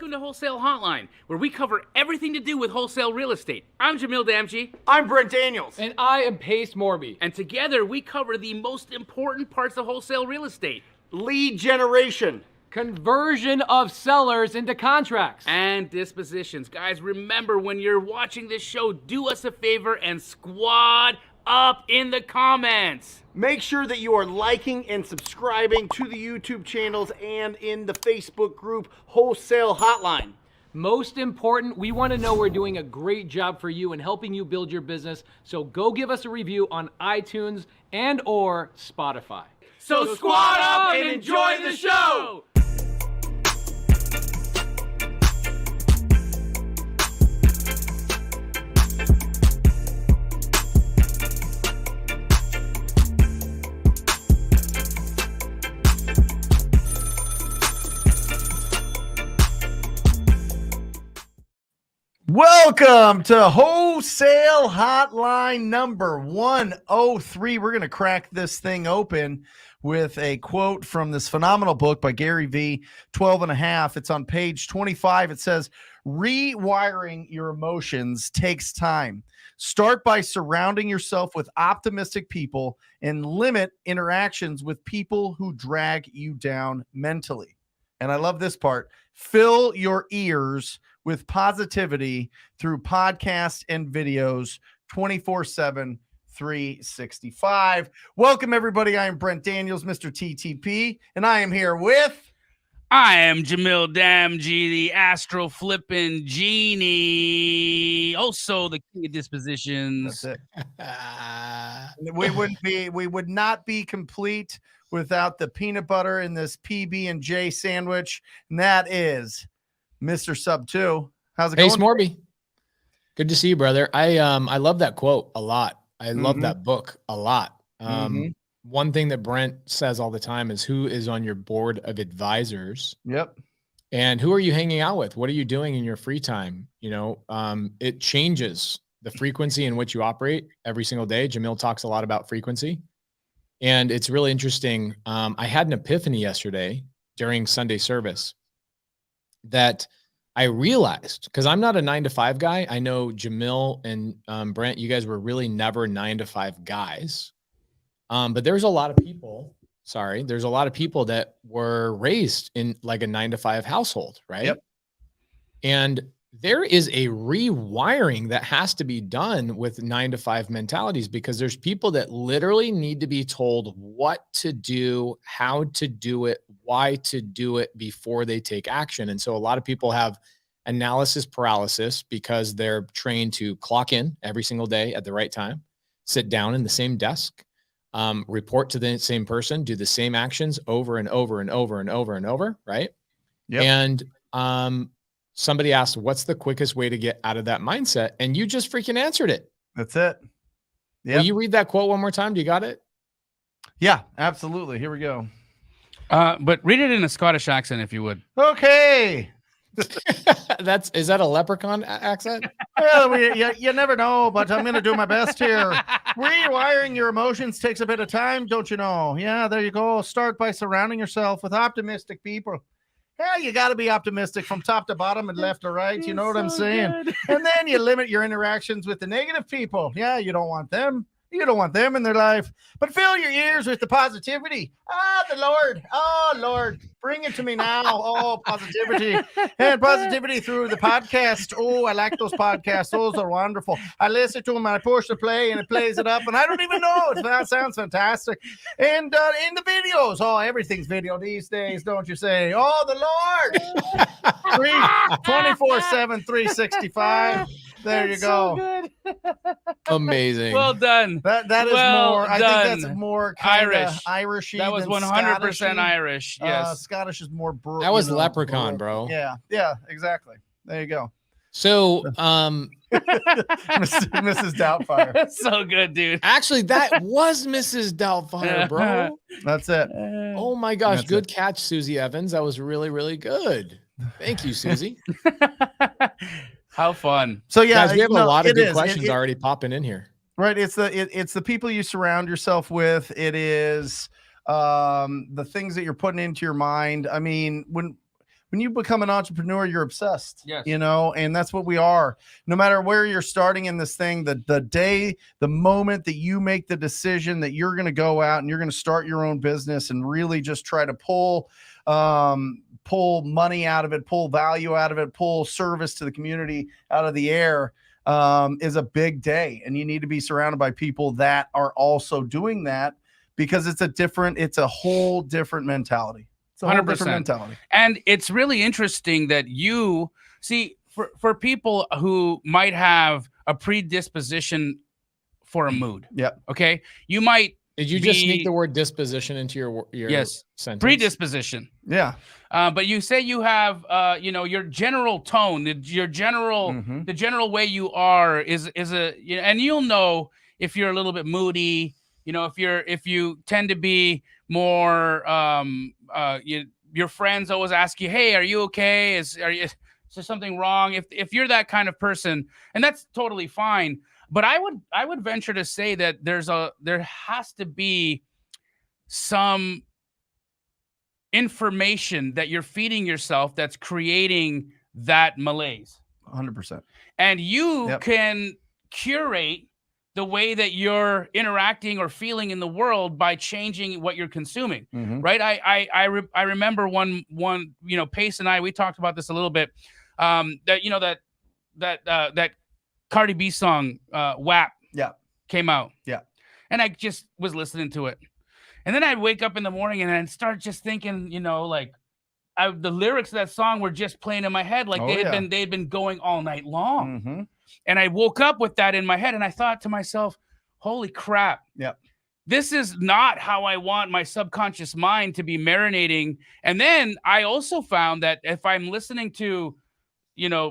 Welcome to Wholesale Hotline, where we cover everything to do with wholesale real estate. I'm Jamil Key. I'm Brent Daniels. And I am Pace Morby. And together we cover the most important parts of wholesale real estate. Lead generation. Conversion of sellers into contracts. And dispositions. Guys, remember when you're watching this show, do us a favor and squad up in the comments. Make sure that you are liking and subscribing to the YouTube channels and in the Facebook group Wholesale Hotline. Most important, we want to know we're doing a great job for you and helping you build your business. So go give us a review on iTunes and or Spotify. So squad up and enjoy the show! Welcome to Wholesale Hotline number 103. We're going to crack this thing open with a quote from this phenomenal book by Gary V, 12 and a half. It's on page 25. It says, rewiring your emotions takes time. Start by surrounding yourself with optimistic people and limit interactions with people who drag you down mentally. And I love this part. Fill your ears with positivity through podcasts and videos 24/7, 365. Welcome, everybody. I am Brent Daniels, Mr. TTP, and I am here with... I am Jamil Damji, the astro flipping genie, also the king of dispositions. That's it. We would not be complete without the peanut butter in this PB&J sandwich, and that is Mr. Sub 2. How's it going? Hey, Smorby. Good to see you, brother. I love that quote a lot. I love that book a lot. One thing that Brent says all the time is who is on your board of advisors. Yep. And who are you hanging out with? What are you doing in your free time? You know, it changes the frequency in which you operate every single day. Jamil talks a lot about frequency. And it's really interesting. I had an epiphany yesterday during Sunday service that I realized, because I'm not a 9-to-5 guy. I know Jamil and Brent, you guys were really never 9-to-5 guys. But there's a lot of people, there's a lot of people that were raised in like a 9-to-5 household, right? Yep. And there is a rewiring that has to be done with 9-to-5 mentalities, because there's people that literally need to be told what to do, how to do it, why to do it before they take action. And so a lot of people have analysis paralysis because they're trained to clock in every single day at the right time, sit down in the same desk, report to the same person, do the same actions over and over and over and over and over, right? Yep. And somebody asked, what's the quickest way to get out of that mindset? And you just freaking answered it. That's it. Will you read that quote one more time? Do you got it? Yeah, absolutely. Here we go. But read it in a Scottish accent, if you would. Okay. Is that a leprechaun accent? Well, you never know, but I'm going to do my best here. Rewiring your emotions takes a bit of time, don't you know? Yeah, there you go. Start by surrounding yourself with optimistic people. Yeah, you got to be optimistic from top to bottom and left to right. You know what I'm saying? And then you limit your interactions with the negative people. Yeah, you don't want them. You don't want them in their life. But fill your ears with the positivity. The Lord. Oh, Lord. Bring it to me now. Oh, positivity. And positivity through the podcast. Oh, I like those podcasts. Those are wonderful. I listen to them and I push the play and it plays it up. And I don't even know. That sounds fantastic. And in the videos. Oh, everything's video these days, don't you say? Oh, the Lord. 24/7, 365. There you go. Amazing. Well done. That is well more. done. I think that's more Irishy. That was 100% Irish. Yes. Scottish is more. That was leprechaun, bro. Yeah, exactly. There you go. So, Mrs. Doubtfire. So good, dude. Actually, that was Mrs. Doubtfire, bro. That's it. Oh my gosh, That's good catch, Susie Evans. That was really, really good. Thank you, Susie. How fun. So yeah, guys, we have a lot of good questions already popping in here. Right. It's the people you surround yourself with. It is the things that you're putting into your mind. I mean, when you become an entrepreneur, you're obsessed, Yes. you know, and that's what we are. No matter where you're starting in this thing, the moment that you make the decision that you're going to go out and you're going to start your own business and really just try to pull money out of it, pull value out of it, pull service to the community out of the air, is a big day. And you need to be surrounded by people that are also doing that, because it's a whole different mentality. It's a whole 100%. different mentality. And it's really interesting that you see, for people who might have a predisposition for a mood. Yeah. Okay. You might. Did you just sneak the word disposition into your yes sentence? Predisposition. Yeah. But you say you have, your general tone, the general way you are is and you'll know if you're a little bit moody, if you tend to be more, your friends always ask you, hey, are you okay? Is there something wrong? If you're that kind of person, and that's totally fine. But I would venture to say that there has to be some information that you're feeding yourself that's creating that malaise. 100%. And you can curate the way that you're interacting or feeling in the world by changing what you're consuming. Right. I remember one, Pace and I, we talked about this a little bit, that Cardi B song, WAP, came out. Yeah. And I just was listening to it. And then I'd wake up in the morning and I'd start just thinking, the lyrics of that song were just playing in my head. Like they'd been going all night long. And I woke up with that in my head and I thought to myself, holy crap. Yeah. This is not how I want my subconscious mind to be marinating. And then I also found that if I'm listening to,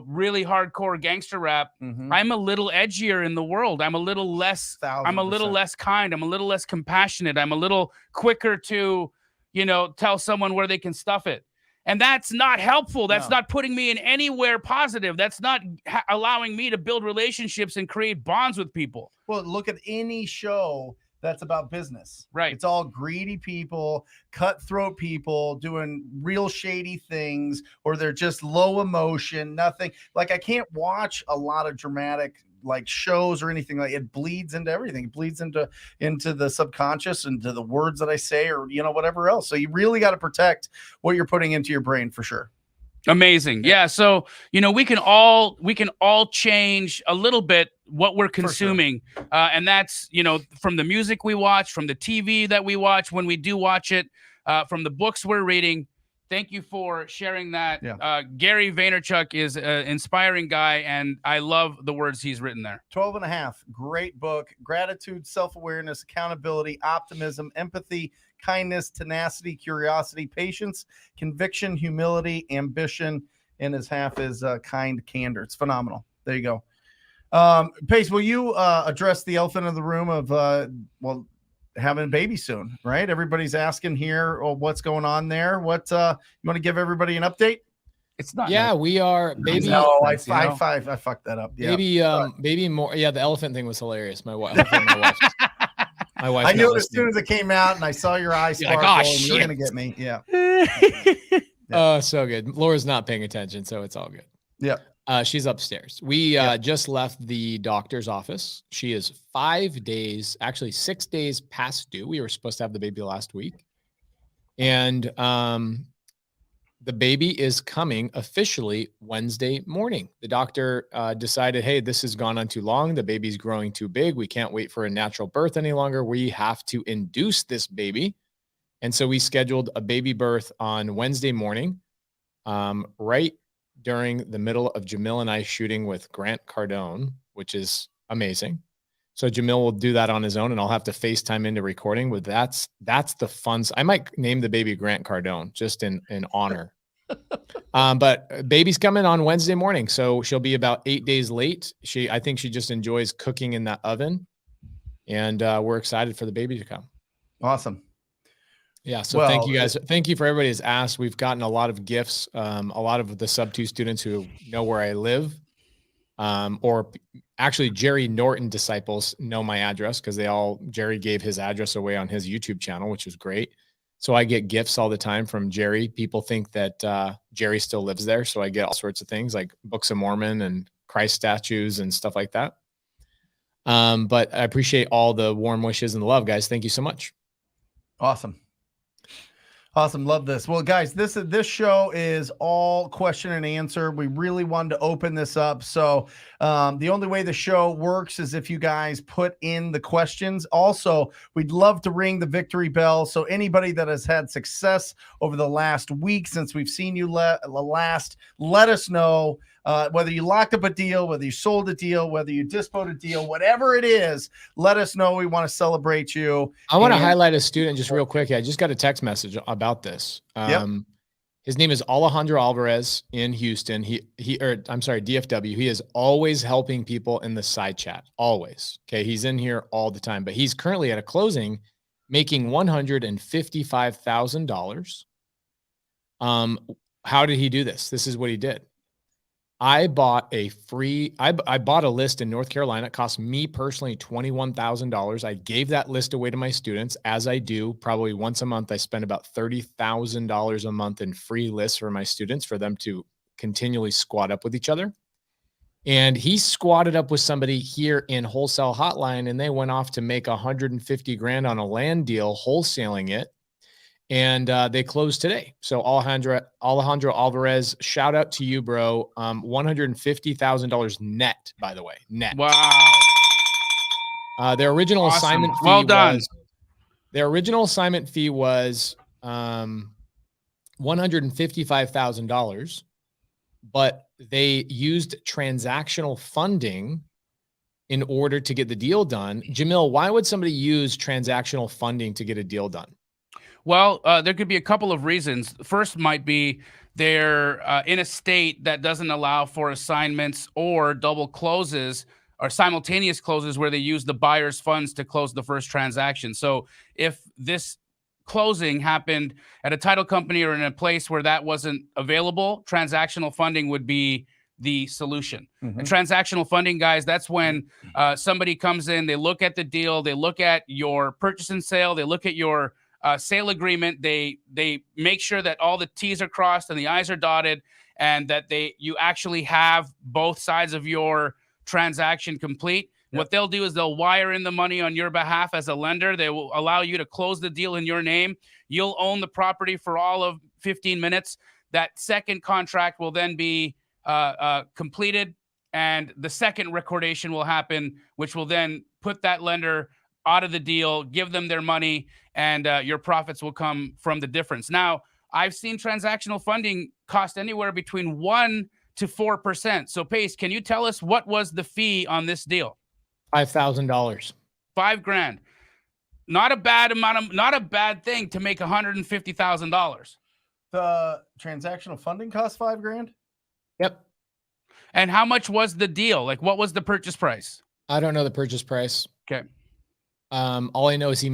really hardcore gangster rap, I'm a little edgier in the world. I'm a little less, 1,000%. I'm a little less kind. I'm a little less compassionate. I'm a little quicker to, tell someone where they can stuff it. And that's not helpful. That's not putting me in anywhere positive. That's not allowing me to build relationships and create bonds with people. Well, look at any show that's about business. Right. It's all greedy people, cutthroat people doing real shady things, or they're just low emotion, nothing. Like, I can't watch a lot of dramatic shows or anything. Like, it bleeds into everything. It bleeds into the subconscious, into the words that I say, or whatever else. So you really got to protect what you're putting into your brain, for sure. Amazing. Yeah. So, we can all change a little bit what we're consuming. Sure. And that's, from the music we watch, from the TV that we watch, when we do watch it, from the books we're reading. Thank you for sharing that. Yeah. Gary Vaynerchuk is an inspiring guy, and I love the words he's written there. 12 and a half. Great book. Gratitude, self-awareness, accountability, optimism, empathy, kindness, tenacity, curiosity, patience, conviction, humility, ambition, and his half is kind candor. It's phenomenal. There you go. Pace, will you address the elephant in the room of having a baby soon, right? Everybody's asking here, what's going on there? What you want to give everybody an update? It's not. Yeah, we are. Baby. No, I fucked that up. Yeah. Baby more. Yeah, the elephant thing was hilarious. My wife. My wife. I knew it as soon as it came out, and I saw your eyes sparkle. Like, and you're gonna get me. Yeah. Oh, so good. Laura's not paying attention, so it's all good. Yeah. She's upstairs. We just left the doctor's office. She is 6 days past due. We were supposed to have the baby last week. And the baby is coming officially Wednesday morning. The doctor decided, hey, this has gone on too long. The baby's growing too big. We can't wait for a natural birth any longer. We have to induce this baby. And so we scheduled a baby birth on Wednesday morning, right during the middle of Jamil and I shooting with Grant Cardone, which is amazing. So Jamil will do that on his own, and I'll have to FaceTime into recording. But that's the fun. I might name the baby Grant Cardone just in honor. But baby's coming on Wednesday morning, so she'll be about 8 days late. I think she just enjoys cooking in that oven, and we're excited for the baby to come. Awesome. Yeah. So thank you guys. Thank you for everybody who's asked. We've gotten a lot of gifts. A lot of the sub 2 students who know where I live, or actually Jerry Norton disciples know my address because Jerry gave his address away on his YouTube channel, which was great. So I get gifts all the time from Jerry. People think that Jerry still lives there. So I get all sorts of things like Books of Mormon and Christ statues and stuff like that. But I appreciate all the warm wishes and the love, guys. Thank you so much. Awesome. Awesome. Love this. Well, guys, this show is all question and answer. We really wanted to open this up. So the only way the show works is if you guys put in the questions. Also, we'd love to ring the victory bell. So anybody that has had success over the last week since we've seen you last, let us know. Whether you locked up a deal, whether you sold a deal, whether you dispoed a deal, whatever it is, let us know. We want to celebrate you. I want to highlight a student just real quick. I just got a text message about this. His name is Alejandro Alvarez in Houston. DFW. He is always helping people in the side chat. Always. Okay. He's in here all the time, but he's currently at a closing making $155,000. How did he do this? This is what he did. I bought a list in North Carolina. It cost me personally $21,000. I gave that list away to my students, as I do probably once a month. I spend about $30,000 a month in free lists for my students for them to continually squat up with each other. And he squatted up with somebody here in Wholesale Hotline, and they went off to make $150,000 on a land deal, wholesaling it. And they closed today. So Alejandro Alvarez, shout out to you, bro. $150,000 net, by the way, net. Wow. Their original assignment fee was $155,000, but they used transactional funding in order to get the deal done. Jamil, why would somebody use transactional funding to get a deal done? Well, there could be a couple of reasons. First might be they're in a state that doesn't allow for assignments or double closes or simultaneous closes where they use the buyer's funds to close the first transaction. So if this closing happened at a title company or in a place where that wasn't available, transactional funding would be the solution. Mm-hmm. And transactional funding, guys, that's when somebody comes in, they look at the deal, they look at your purchase and sale, they look at your sale agreement. They make sure that all the T's are crossed and the I's are dotted, and that you actually have both sides of your transaction complete. Yep. What they'll do is they'll wire in the money on your behalf as a lender. They will allow you to close the deal in your name. You'll own the property for all of 15 minutes. That second contract will then be completed, and the second recordation will happen, which will then put that lender out of the deal, give them their money, and your profits will come from the difference. Now, I've seen transactional funding cost anywhere between 1% to 4%. So, Pace, can you tell us what was the fee on this deal? $5,000. $5,000. Not a bad amount not a bad thing to make $150,000. The transactional funding cost $5,000. Yep. And how much was the deal? Like, what was the purchase price? I don't know the purchase price. Okay. All I know is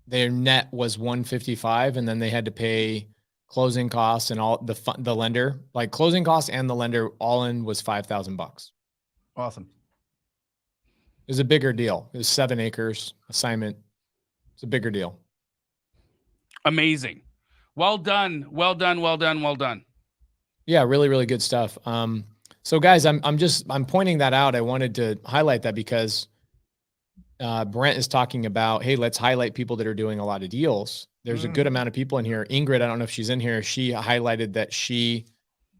their net was $155,000, and then they had to pay closing costs and all the lender, like closing costs and the lender, all in was $5,000. Awesome. It was a bigger deal. It was 7 acres assignment. It's a bigger deal. Amazing. Well done. Well done. Well done. Well done. Yeah, really, really good stuff. So guys, I'm pointing that out. I wanted to highlight that because Brent is talking about, hey, let's highlight people that are doing a lot of deals. There's a good amount of people in here. Ingrid, I don't know if she's in here. She highlighted that she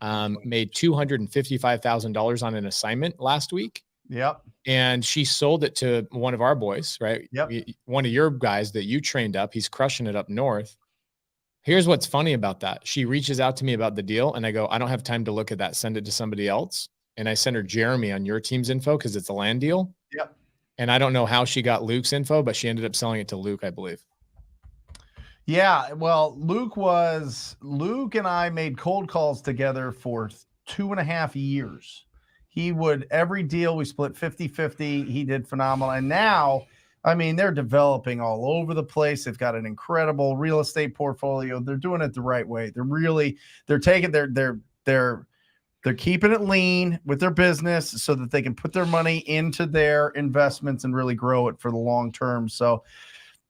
made $255,000 on an assignment last week. Yep. And she sold it to one of our boys, right? Yep. One of your guys that you trained up. He's crushing it up north. Here's what's funny about that. She reaches out to me about the deal, and I go, I don't have time to look at that. Send it to somebody else. And I send her Jeremy on your team's info because it's a land deal. Yep. And I don't know how she got Luke's info, but she ended up selling it to Luke, I believe. Yeah. Well, Luke and I made cold calls together for 2.5 years. He would, every deal we split 50-50. He did phenomenal. And now, I mean, they're developing all over the place. They've got an incredible real estate portfolio. They're doing it the right way. They're keeping it lean with their business so that they can put their money into their investments and really grow it for the long term. So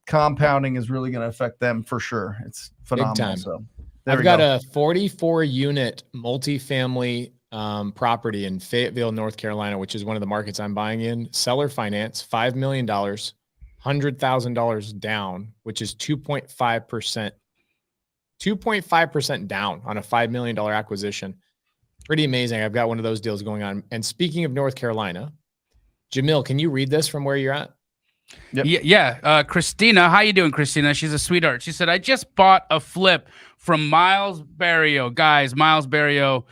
compounding is really going to affect them for sure. It's phenomenal. Big time. So I've got a 44 unit multifamily property in Fayetteville, North Carolina, which is one of the markets I'm buying in. Seller finance, $5 million, $100,000 down, which is 2.5%. 2.5% down on a $5 million acquisition. Pretty amazing. I've got one of those deals going on. And speaking of North Carolina, Jamil, can you read this from where you're at? Yep. Yeah. Christina, how you doing, Christina? She's a sweetheart. She said, I just bought a flip from Miles Barrio. Guys, Miles Barrio,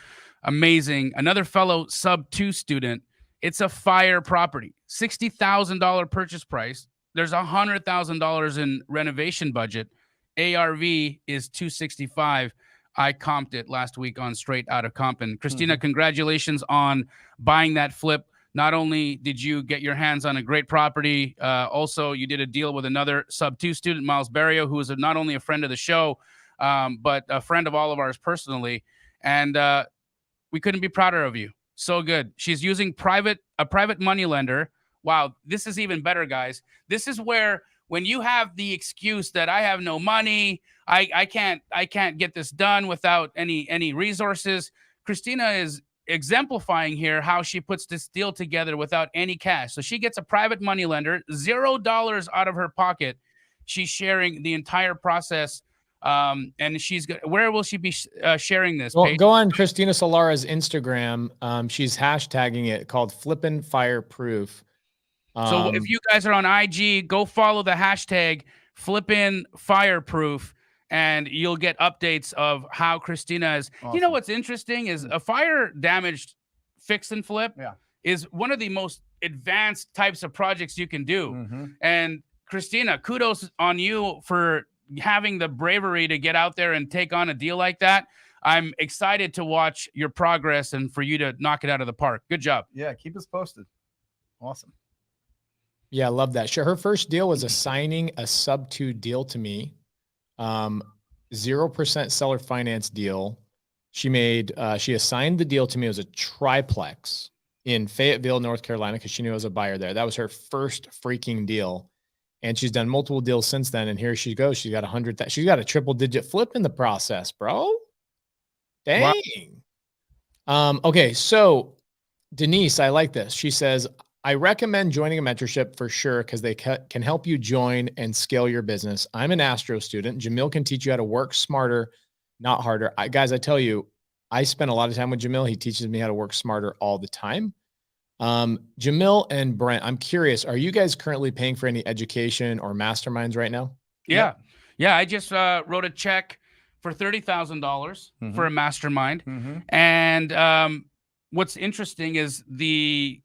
amazing. Another fellow sub-2 student. It's a fire property. $60,000 purchase price. There's $100,000 in renovation budget. ARV is 265. I comped it last week on Straight Outta Compin'. Christina, congratulations on buying that flip. Not only did you get your hands on a great property, also you did a deal with another sub-2 student, Miles Barrio, who is not only a friend of the show, but a friend of all of ours personally. And we couldn't be prouder of you. So good. She's using a private money lender. Wow, this is even better, guys. This is where when you have the excuse that I have no money, I can't get this done without any resources. Christina is exemplifying here how she puts this deal together without any cash. So she gets a private money lender, $0 out of her pocket. She's sharing the entire process. And where will she be sharing this? Well, go on Christina Solara's Instagram. She's hashtagging it called Flippin' Fireproof. So if you guys are on IG, go follow the hashtag Flippin' Fireproof, and you'll get updates of how Christina is. Awesome. You know what's interesting is a fire damaged fix and flip is one of the most advanced types of projects you can do. And Christina, kudos on you for having the bravery to get out there and take on a deal like that. I'm excited to watch your progress and for you to knock it out of the park. Good job. Yeah, keep us posted. Awesome. Yeah, I love that. Her first deal was assigning a sub-2 deal to me. 0% seller finance deal. She assigned the deal to me. It was a triplex in Fayetteville, North Carolina, because she knew I was a buyer there. That was her first freaking deal. And she's done multiple deals since then. And here she goes. She's got she's got a triple digit flip in the process, bro. Dang. Wow. Okay. So Denise, I like this. She says, I recommend joining a mentorship for sure because they can help you join and scale your business. I'm an Astro student. Jamil can teach you how to work smarter, not harder. Guys, I tell you, I spend a lot of time with Jamil. He teaches me how to work smarter all the time. Jamil and Brent, I'm curious, are you guys currently paying for any education or masterminds right now? Yeah. Yeah. I just wrote a check for $30,000 for a mastermind. And what's interesting is the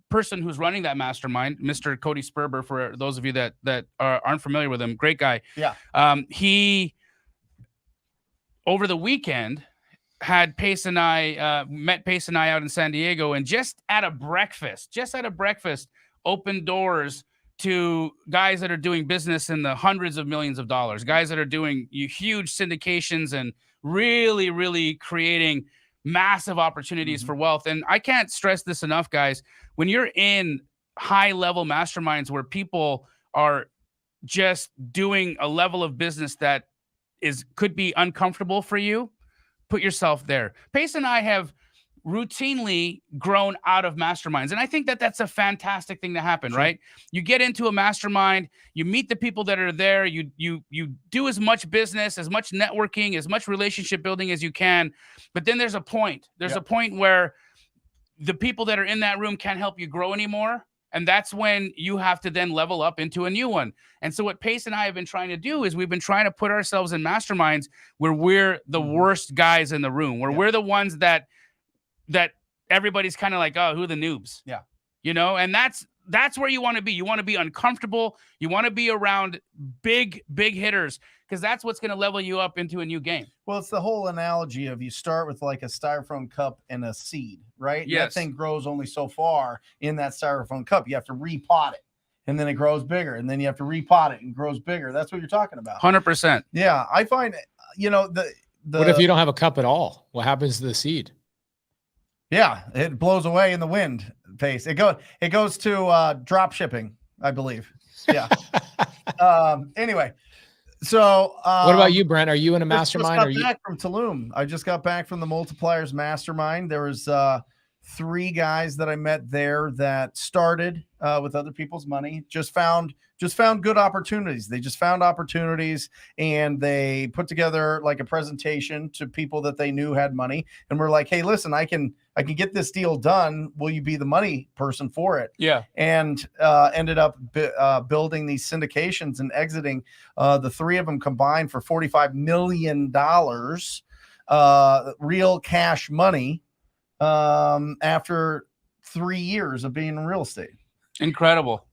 person who's running that mastermind, Mr. Cody Sperber, for those of you that aren't familiar with him, great guy. Yeah. He, over the weekend, had Pace and I, met Pace and I out in San Diego, and just at a breakfast, opened doors to guys that are doing business in the hundreds of millions of dollars, guys that are doing huge syndications and really, really creating massive opportunities for wealth. And I can't stress this enough, guys. When you're in high level masterminds where people are just doing a level of business that could be uncomfortable for you, put yourself there. Pace and I have routinely grown out of masterminds. And I think that that's a fantastic thing to happen, right? You get into a mastermind, you meet the people that are there, you do as much business, as much networking, as much relationship building as you can. But then there's a point. There's a point where the people that are in that room can't help you grow anymore. And that's when you have to then level up into a new one. And so what Pace and I have been trying to do is we've been trying to put ourselves in masterminds where we're the worst guys in the room, where we're the ones that everybody's kind of like, oh, who are the noobs? Yeah. You know, and that's where you want to be. You want to be uncomfortable. You want to be around big hitters, because that's what's going to level you up into a new game. Well, it's the whole analogy of you start with like a styrofoam cup and a seed, right? Yes. That thing grows only so far in that styrofoam cup. You have to repot it, and then it grows bigger, and then you have to repot it and grows bigger. That's what you're talking about. 100%. Yeah. I find, you know, what if you don't have a cup at all? What happens to the seed? Yeah, it blows away in the wind. Pace. It goes to drop shipping. I believe. Yeah. Anyway, so what about you, Brent? Are you in a mastermind? I just got back from Tulum. I just got back from the Multipliers Mastermind. There was 3 guys that I met there that started with other people's money. Just found good opportunities. They just found opportunities, and they put together like a presentation to people that they knew had money, and we're like, hey, listen, I can get this deal done. Will you be the money person for it? Yeah. And ended up building these syndications and exiting the 3 of them combined for $45 million real cash money after 3 years of being in real estate. Incredible.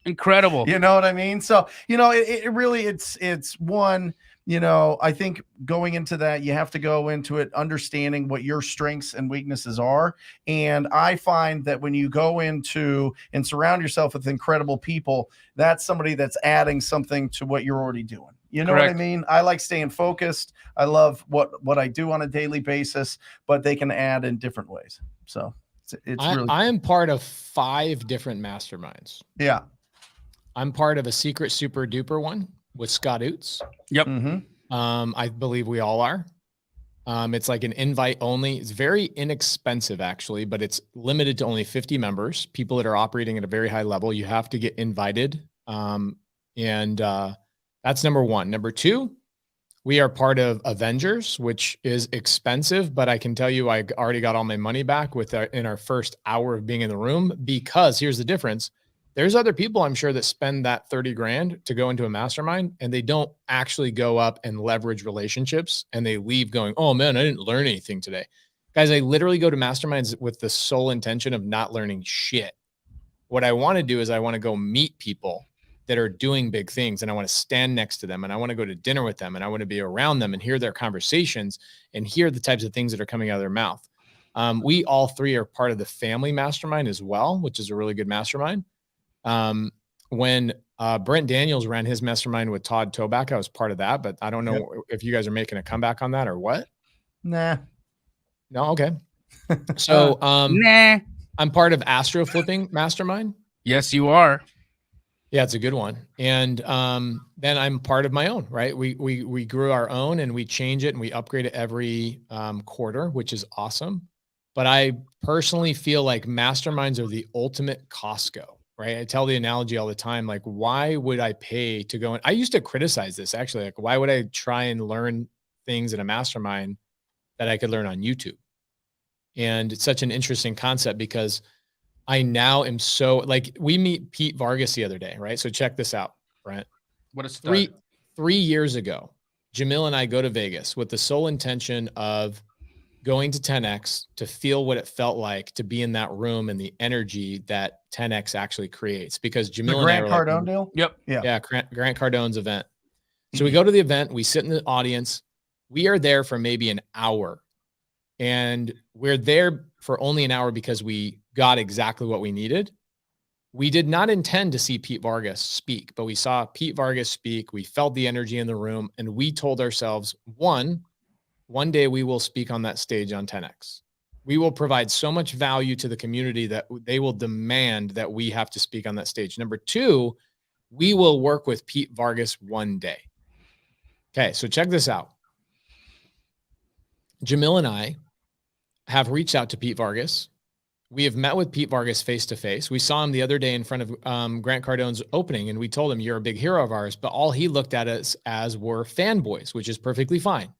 You know what I mean? So, it really, it's one, I think going into that, you have to go into it understanding what your strengths and weaknesses are. And I find that when you go into and surround yourself with incredible people, that's somebody that's adding something to what you're already doing. You know Correct. what I mean? I like staying focused. I love what I do on a daily basis, but they can add in different ways. So it's really, I am part of 5 different masterminds. Yeah. I'm part of a secret super duper one with Scott Oots. Yep. Mm-hmm. I believe we all are. It's like an invite only. It's very inexpensive actually, but it's limited to only 50 members, people that are operating at a very high level. You have to get invited. That's number 1. Number 2, we are part of Avengers, which is expensive, but I can tell you, I already got all my money back in our first hour of being in the room, because here's the difference. There's other people I'm sure that spend that 30 grand to go into a mastermind, and they don't actually go up and leverage relationships, and they leave going, oh man, I didn't learn anything today. Guys, I literally go to masterminds with the sole intention of not learning shit. What I want to do is I want to go meet people that are doing big things, and I want to stand next to them, and I want to go to dinner with them, and I want to be around them and hear their conversations and hear the types of things that are coming out of their mouth. We all 3 are part of the family mastermind as well, which is a really good mastermind. When Brent Daniels ran his mastermind with Todd Toback, I was part of that, but I don't know if you guys are making a comeback on that or what. Nah. No. Okay. So, Nah. I'm part of Astro Flipping Mastermind. Yes, you are. Yeah, it's a good one. And then I'm part of my own, right? We grew our own, and we change it and we upgrade it every quarter, which is awesome. But I personally feel like masterminds are the ultimate Costco, right? I tell the analogy all the time, like, why would I pay to go in? I used to criticize this actually. Like, why would I try and learn things in a mastermind that I could learn on YouTube? And it's such an interesting concept, because I now am so, like, we meet Pete Vargas the other day, right? So check this out, Brent. What a stud. 3 years ago, Jamil and I go to Vegas with the sole intention of going to 10X to feel what it felt like to be in that room and the energy that 10X actually creates. Because Jamil and I Grant Cardone deal? Yep. Yeah, Grant Cardone's event. So we go to the event, we sit in the audience. We are there for maybe an hour. And we're there for only an hour because we got exactly what we needed. We did not intend to see Pete Vargas speak, but we saw Pete Vargas speak. We felt the energy in the room, and we told ourselves, one day we will speak on that stage on 10X. We will provide so much value to the community that they will demand that we have to speak on that stage. Number 2, we will work with Pete Vargas one day. Okay, so check this out. Jamil and I have reached out to Pete Vargas. We have met with Pete Vargas face-to-face. We saw him the other day in front of Grant Cardone's opening, and we told him, you're a big hero of ours, but all he looked at us as were fanboys, which is perfectly fine.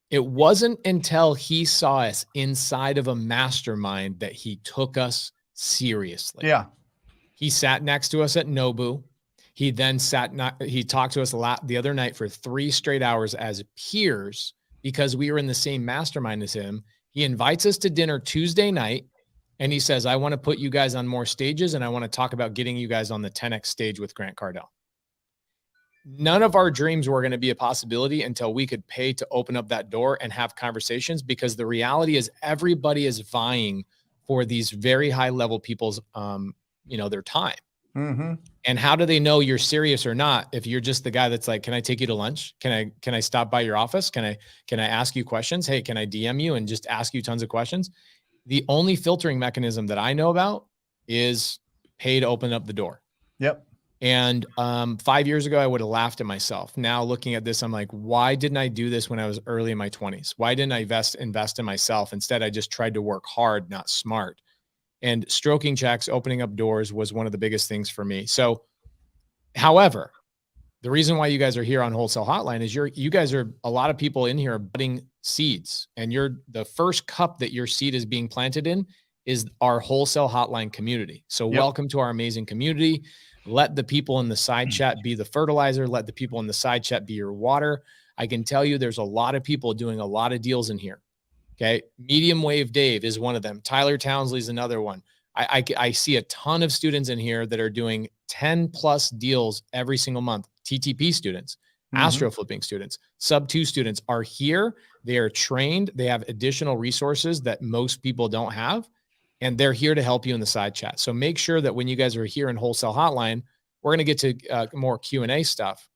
It wasn't until he saw us inside of a mastermind that he took us seriously. Yeah. He sat next to us at Nobu. He then he talked to us the other night for 3 straight hours as peers, because we were in the same mastermind as him. He invites us to dinner Tuesday night, and he says, I want to put you guys on more stages, and I want to talk about getting you guys on the 10X stage with Grant Cardone. None of our dreams were going to be a possibility until we could pay to open up that door and have conversations, because the reality is everybody is vying for these very high level people's, their time. Mm-hmm. And how do they know you're serious or not if you're just the guy that's like, can I take you to lunch? Can I stop by your office? Can I ask you questions? Hey, can I DM you and just ask you tons of questions? The only filtering mechanism that I know about is pay to open up the door. Yep. And 5 years ago, I would have laughed at myself. Now looking at this, I'm like, why didn't I do this when I was early in my 20s? Why didn't I invest in myself? Instead, I just tried to work hard, not smart. And stroking checks, opening up doors was one of the biggest things for me. So, however, the reason why you guys are here on Wholesale Hotline is you guys are, a lot of people in here are budding seeds, and the first cup that your seed is being planted in is our Wholesale Hotline community. So welcome to our amazing community. Let the people in the side chat be the fertilizer. Let the people in the side chat be your water. I can tell you there's a lot of people doing a lot of deals in here. Okay. Medium Wave Dave is one of them. Tyler Townsley is another one. I see a ton of students in here that are doing 10 plus deals every single month. TTP students, Astro flipping students, sub 2 students are here. They are trained. They have additional resources that most people don't have. And they're here to help you in the side chat. So make sure that when you guys are here in Wholesale Hotline, we're going to get to more Q&A stuff,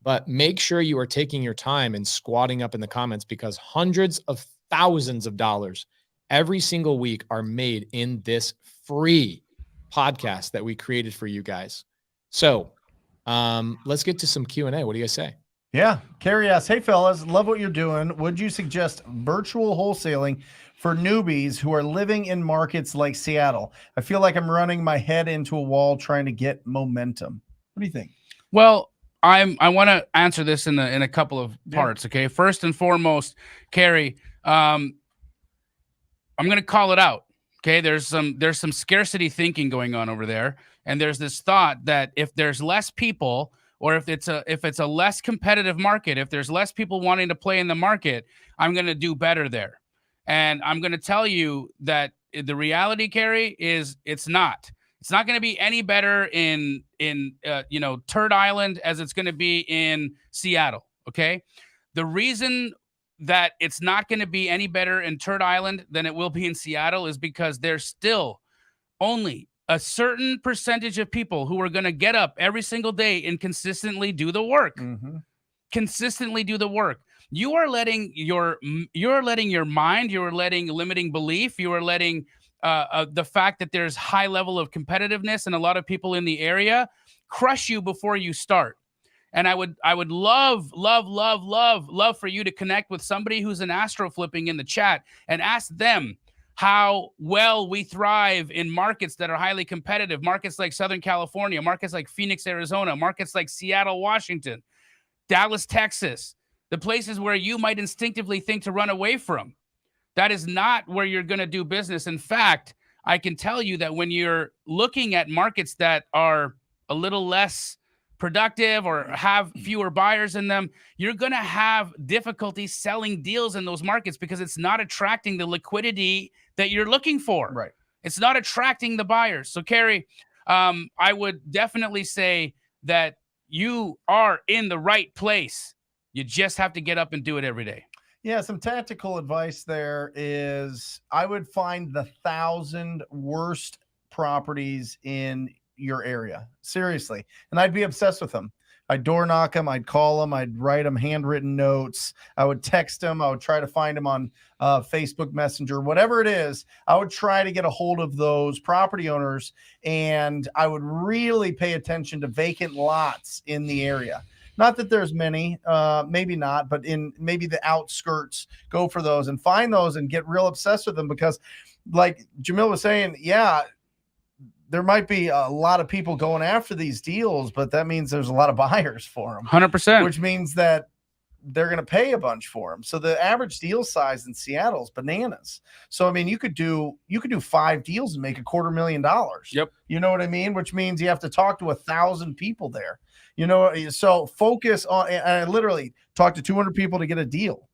but make sure you are taking your time and squatting up in the comments, because hundreds of thousands of dollars every single week are made in this free podcast that we created for you guys. So let's get to some Q&A. What do you guys say? Yeah. Carrie asks, hey fellas, love what you're doing. Would you suggest virtual wholesaling for newbies who are living in markets like Seattle? I feel like I'm running my head into a wall trying to get momentum. What do you think? Well, I want to answer this in a couple of parts. Okay. First and foremost, Carrie, I'm going to call it out. Okay. There's some scarcity thinking going on over there. And there's this thought that if there's less people, or if it's a less competitive market, if there's less people wanting to play in the market, I'm going to do better there. And I'm going to tell you that the reality, Carrie, is it's not. It's not going to be any better in Turd Island as it's going to be in Seattle. Okay. The reason that it's not going to be any better in Turd Island than it will be in Seattle is because there's still only a certain percentage of people who are going to get up every single day and consistently do the work. Consistently do the work. You are letting your mind, you are letting limiting belief, you are letting the fact that there's high level of competitiveness and a lot of people in the area crush you before you start. And I would love for you to connect with somebody who's an astro flipping in the chat and ask them how well we thrive in markets that are highly competitive, markets like Southern California, markets like Phoenix, Arizona, markets like Seattle, Washington, Dallas, Texas, the places where you might instinctively think to run away from. That is not where you're going to do business. In fact, I can tell you that when you're looking at markets that are a little less productive or have fewer buyers in them, you're going to have difficulty selling deals in those markets because it's not attracting the liquidity that you're looking for. Right. It's not attracting the buyers. So, Carrie, I would definitely say that you are in the right place. You just have to get up and do it every day. Yeah, some tactical advice there is I would find the 1,000 worst properties in your area. Seriously. And I'd be obsessed with them. I'd door knock them. I'd call them. I'd write them handwritten notes. I would text them. I would try to find them on Facebook Messenger, whatever it is. I would try to get a hold of those property owners, and I would really pay attention to vacant lots in the area. Not that there's many, maybe not, but in maybe the outskirts, go for those and find those and get real obsessed with them, because like Jamil was saying, yeah, there might be a lot of people going after these deals, but that means there's a lot of buyers for them. 100%. Which means that they're going to pay a bunch for them. So the average deal size in Seattle is bananas. So, I mean, you could do 5 deals and make $250,000. Yep. You know what I mean? Which means you have to talk to 1,000 people there. You know, so focus on, I literally talk to 200 people to get a deal.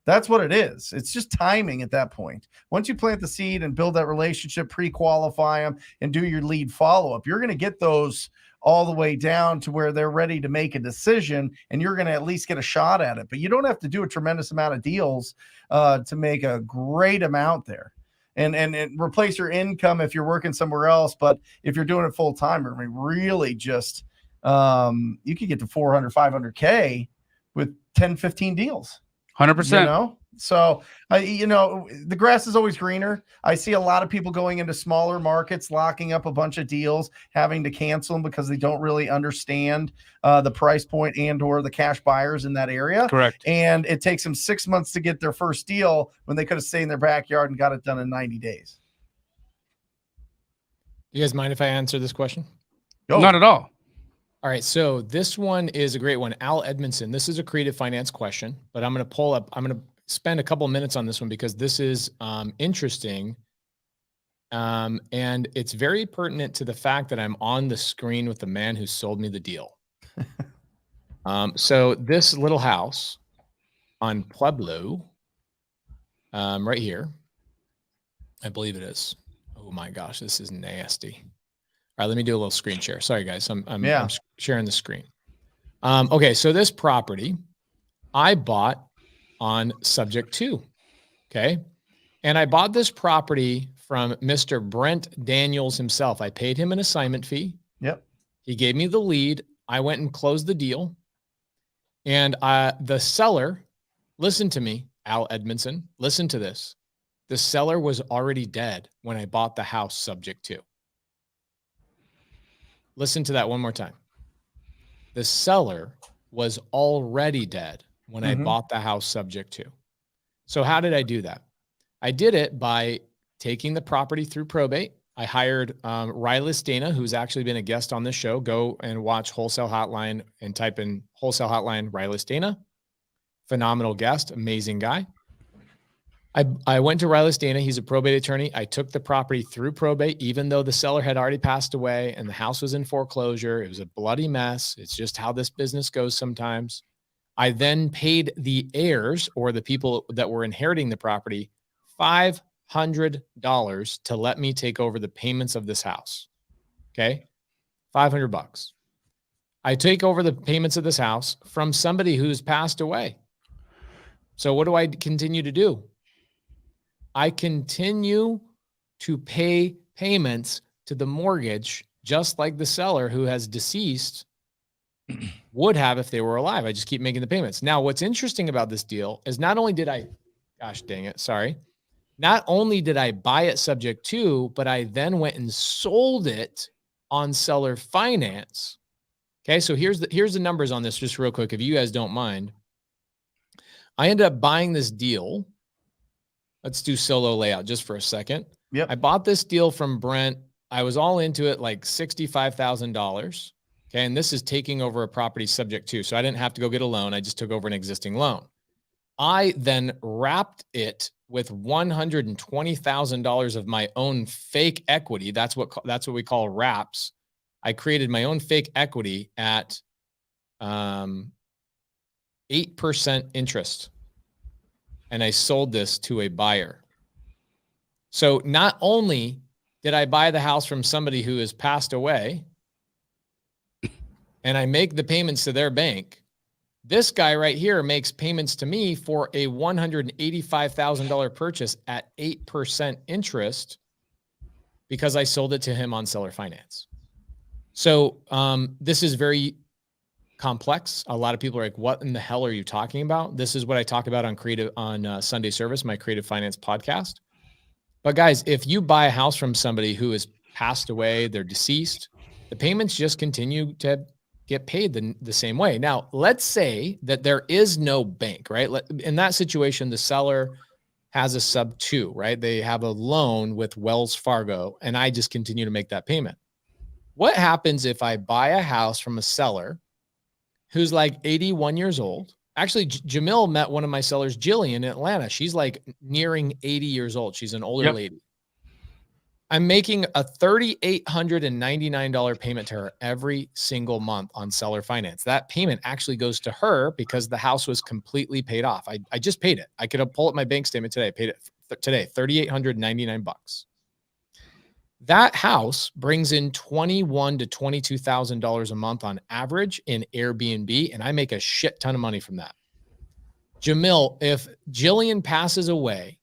That's what it is. It's just timing at that point. Once you plant the seed and build that relationship, pre-qualify them and do your lead follow-up, you're going to get those all the way down to where they're ready to make a decision, and you're going to at least get a shot at it. But you don't have to do a tremendous amount of deals to make a great amount there. And replace your income if you're working somewhere else. But if you're doing it full time, I mean, really just you could get to 400, 500K with 10, 15 deals. 100%. You know, So, the grass is always greener. I see a lot of people going into smaller markets, locking up a bunch of deals, having to cancel them because they don't really understand the price point and or the cash buyers in that area. Correct. And it takes them 6 months to get their first deal when they could have stayed in their backyard and got it done in 90 days. You guys mind if I answer this question? Go. Not at all. All right, so this one is a great one. Al Edmondson. This is a creative finance question, but I'm going to spend a couple minutes on this one because this is interesting. And it's very pertinent to the fact that I'm on the screen with the man who sold me the deal. So this little house on Pueblo, right here, I believe it is. Oh my gosh, this is nasty. All right, let me do a little screen share. Sorry, guys. I'm sharing the screen. Okay, so this property I bought on subject to. Okay. And I bought this property from Mr. Brent Daniels himself. I paid him an assignment fee. Yep. He gave me the lead. I went and closed the deal. And the seller, listen to me, Al Edmondson, listen to this. The seller was already dead when I bought the house subject to. Listen to that one more time. The seller was already dead when I bought the house subject to. So how did I do that? I did it by taking the property through probate. I hired Rylis Dana, who's actually been a guest on this show. Go and watch Wholesale Hotline and type in Wholesale Hotline Rylis Dana. Phenomenal guest, amazing guy. I went to Rylis Dana. He's a probate attorney. I took the property through probate, even though the seller had already passed away and the house was in foreclosure. It was a bloody mess. It's just how this business goes sometimes. I then paid the heirs, or the people that were inheriting the property, $500 to let me take over the payments of this house. Okay. $500. I take over the payments of this house from somebody who's passed away. So what do I continue to do? I continue to pay payments to the mortgage, just like the seller who has deceased would have if they were alive. I just keep making the payments. Now, what's interesting about this deal is not only did I, gosh dang it, sorry. Not only did I buy it subject to, but I then went and sold it on seller finance. Okay, so here's the numbers on this just real quick, if you guys don't mind. I ended up buying this deal. Let's do solo layout just for a second. Yep. I bought this deal from Brent. I was all into it, like $65,000. Okay. And this is taking over a property subject to. So I didn't have to go get a loan. I just took over an existing loan. I then wrapped it with $120,000 of my own fake equity. That's what we call wraps. I created my own fake equity at 8% interest. And I sold this to a buyer. So not only did I buy the house from somebody who has passed away and I make the payments to their bank, this guy right here makes payments to me for a $185,000 purchase at 8% interest because I sold it to him on seller finance. So this is very complex. A lot of people are like, what in the hell are you talking about? This is what I talk about on Sunday Service, my creative finance podcast. But guys, if you buy a house from somebody who has passed away, they're deceased, the payments just continue to get paid the same way. Now, let's say that there is no bank, right? In that situation, the seller has a sub 2, right? They have a loan with Wells Fargo, and I just continue to make that payment. What happens if I buy a house from a seller who's like 81 years old? Actually, Jamil met one of my sellers, Jillian, in Atlanta. She's like nearing 80 years old. She's an older lady. I'm making a $3,899 payment to her every single month on seller finance. That payment actually goes to her because the house was completely paid off. I just paid it. I could pull up my bank statement today. I paid it today, $3,899. That house brings in $21,000 to $22,000 a month on average in Airbnb, and I make a shit ton of money from that. Jamil, if Jillian passes away,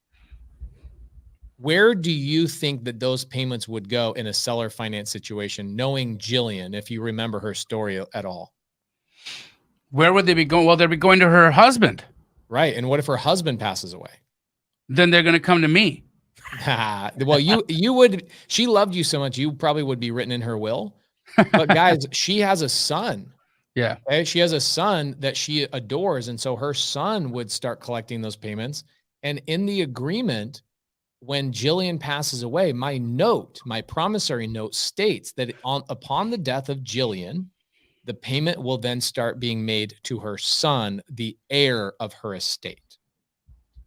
where do you think that those payments would go in a seller finance situation, knowing Jillian, if you remember her story at all? Where would they be going? Well, they'd be going to her husband. Right. And what if her husband passes away? Then they're going to come to me. Well, you would, she loved you so much, you probably would be written in her will. But guys, she has a son. Yeah. Okay? She has a son that she adores. And so her son would start collecting those payments. And in the agreement, when Jillian passes away, my promissory note states that upon the death of Jillian, the payment will then start being made to her son, the heir of her estate.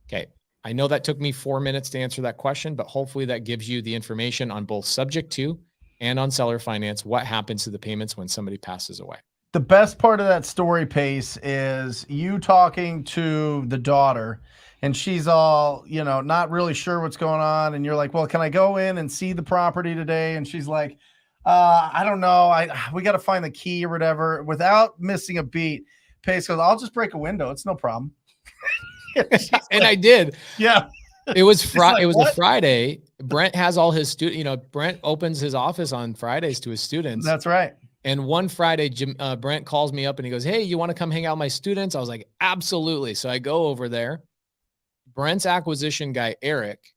Okay. I know that took me 4 minutes to answer that question, but hopefully that gives you the information on both subject to and on seller finance, what happens to the payments when somebody passes away. The best part of that story, Pace, is you talking to the daughter, and she's all, not really sure what's going on. And you're like, well, can I go in and see the property today? And she's like, I don't know. We got to find the key or whatever. Without missing a beat, Pace goes, I'll just break a window. It's no problem. And I did. Yeah. It was a Friday. Brent has all his Brent opens his office on Fridays to his students. That's right. And one Friday, Brent calls me up and he goes, hey, you want to come hang out with my students? I was like, absolutely. So I go over there. Brent's acquisition guy, Eric,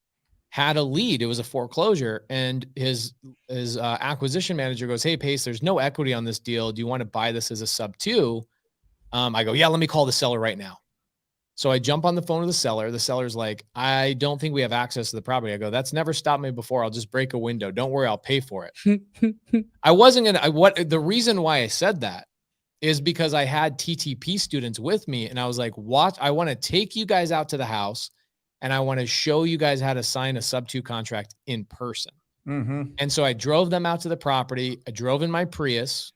had a lead. It was a foreclosure. And his acquisition manager goes, hey, Pace, there's no equity on this deal. Do you want to buy this as a sub 2? I go, yeah, let me call the seller right now. So I jump on the phone with the seller. The seller's like, I don't think we have access to the property. I go, that's never stopped me before. I'll just break a window. Don't worry, I'll pay for it. The reason why I said that is because I had TTP students with me and I was like, I want to take you guys out to the house and I want to show you guys how to sign a sub 2 contract in person. Mm-hmm. And so I drove them out to the property. I drove in my Prius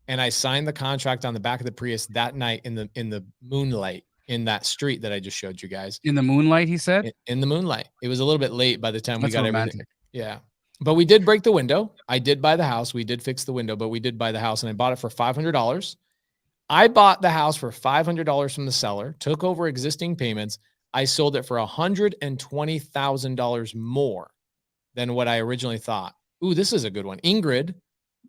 and I signed the contract on the back of the Prius that night in the moonlight. In that street that I just showed you guys. In the moonlight, he said? In the moonlight. It was a little bit late by the time we got romantic. Everything. Yeah. But we did break the window. I did buy the house. We did fix the window, but we did buy the house and I bought it for $500. I bought the house for $500 from the seller, took over existing payments. I sold it for $120,000 more than what I originally thought. Ooh, this is a good one. Ingrid,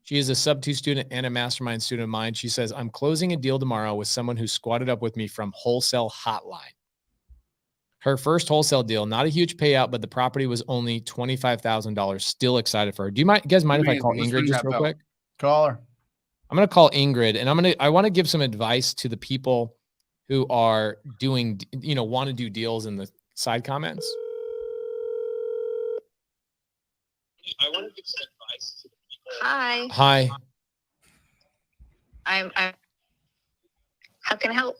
she is a sub 2 student and a mastermind student of mine. She says, I'm closing a deal tomorrow with someone who squatted up with me from Wholesale Hotline. Her first wholesale deal, not a huge payout, but the property was only $25,000. Still excited for her. Do you guys mind if I call Ingrid just real quick? Call her. I'm going to call Ingrid and I want to give some advice to the people who are doing, want to do deals in the side comments. I want to give some advice to the people. Hi. I'm how can I help?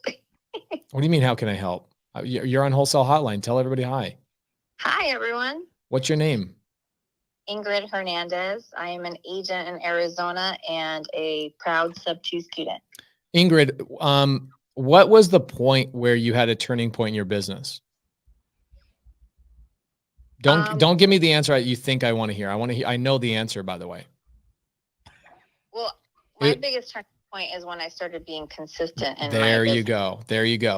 What do you mean, how can I help? You're on Wholesale Hotline. Tell everybody hi. Hi, everyone. What's your name? Ingrid Hernandez. I am an agent in Arizona and a proud sub 2 student. Ingrid, what was the point where you had a turning point in your business? Don't give me the answer you think I want to hear. I know the answer, by the way. Well, my biggest turning point is when I started being consistent. There you go.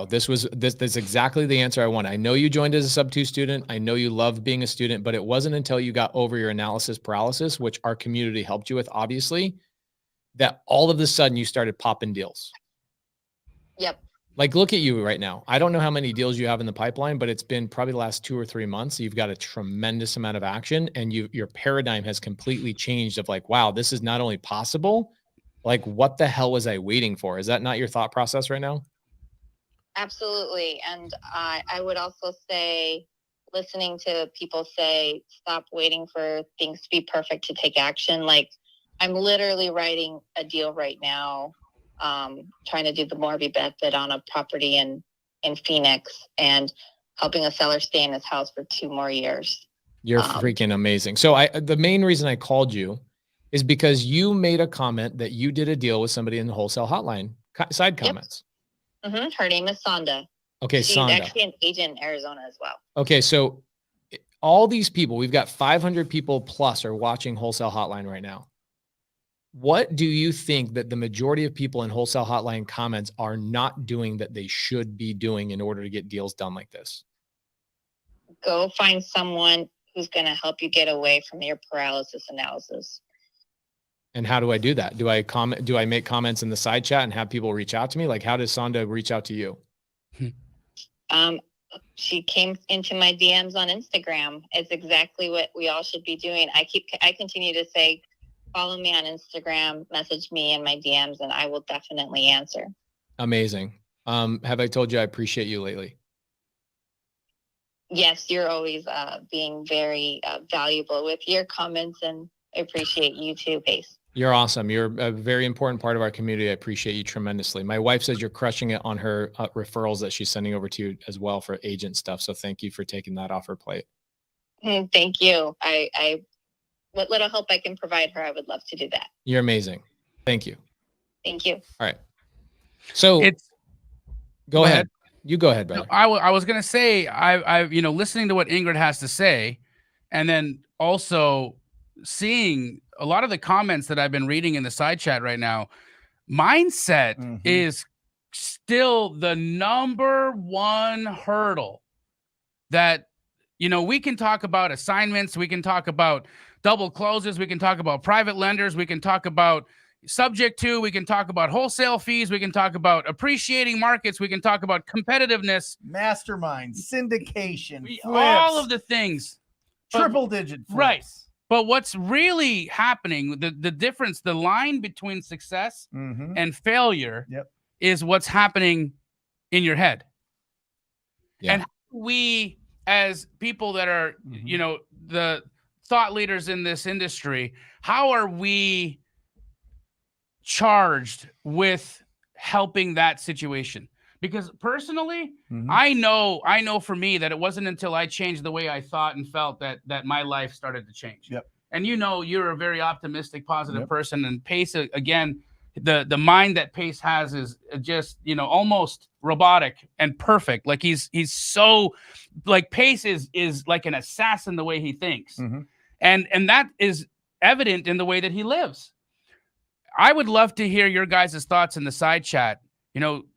This is exactly the answer I want. I know you joined as a sub 2 student. I know you loved being a student, but it wasn't until you got over your analysis paralysis, which our community helped you with, obviously, that all of a sudden you started popping deals. Yep. Like, look at you right now. I don't know how many deals you have in the pipeline, but it's been probably the last 2 or 3 months. You've got a tremendous amount of action and your paradigm has completely changed of like, wow, this is not only possible, like what the hell was I waiting for? Is that not your thought process right now? Absolutely. And I would also say, listening to people say, stop waiting for things to be perfect to take action. Like, I'm literally writing a deal right now, trying to do the Morby benefit on a property in Phoenix and helping a seller stay in his house for 2 more years. You're freaking amazing. So the main reason I called you is because you made a comment that you did a deal with somebody in the Wholesale Hotline. Side comments. Yep. Mm-hmm. Her name is Sonda. Okay, She's Sonda. actually an agent in Arizona as well. Okay, so all these people, we've got 500 people plus are watching Wholesale Hotline right now. What do you think that the majority of people in Wholesale Hotline comments are not doing that they should be doing in order to get deals done like this? Go find someone who's going to help you get away from your paralysis analysis. And how do I do that? Do I make comments in the side chat and have people reach out to me? Like, how does Sonda reach out to you? She came into my DMs on Instagram. It's exactly what we all should be doing. I continue to say, follow me on Instagram, message me in my DMs, and I will definitely answer. Amazing. Have I told you I appreciate you lately? Yes, you're always being very valuable with your comments, and I appreciate you too, Pace. You're awesome. You're a very important part of our community. I appreciate you tremendously. My wife says you're crushing it on her referrals that she's sending over to you as well for agent stuff. So thank you for taking that off her plate. Thank you. What little help I can provide her, I would love to do that. You're amazing. Thank you. Thank you. All right. So go ahead. You go ahead, brother. No, I was going to say, I listening to what Ingrid has to say, and then also seeing a lot of the comments that I've been reading in the side chat right now, mindset is still the number one hurdle that, we can talk about assignments. We can talk about double closes. We can talk about private lenders. We can talk about subject to, we can talk about wholesale fees. We can talk about appreciating markets. We can talk about competitiveness, mastermind, syndication, all of the things, triple digit flips. Right. But what's really happening, the difference, the line between success and failure is what's happening in your head. Yeah. And we, as people that are, the thought leaders in this industry, how are we charged with helping that situation? Because personally, I know for me that it wasn't until I changed the way I thought and felt that my life started to change. Yep. And you're a very optimistic, positive person. And Pace, again, the mind that Pace has is just, almost robotic and perfect. Like he's so, like, Pace is like an assassin the way he thinks. And that is evident in the way that he lives. I would love to hear your guys' thoughts in the side chat.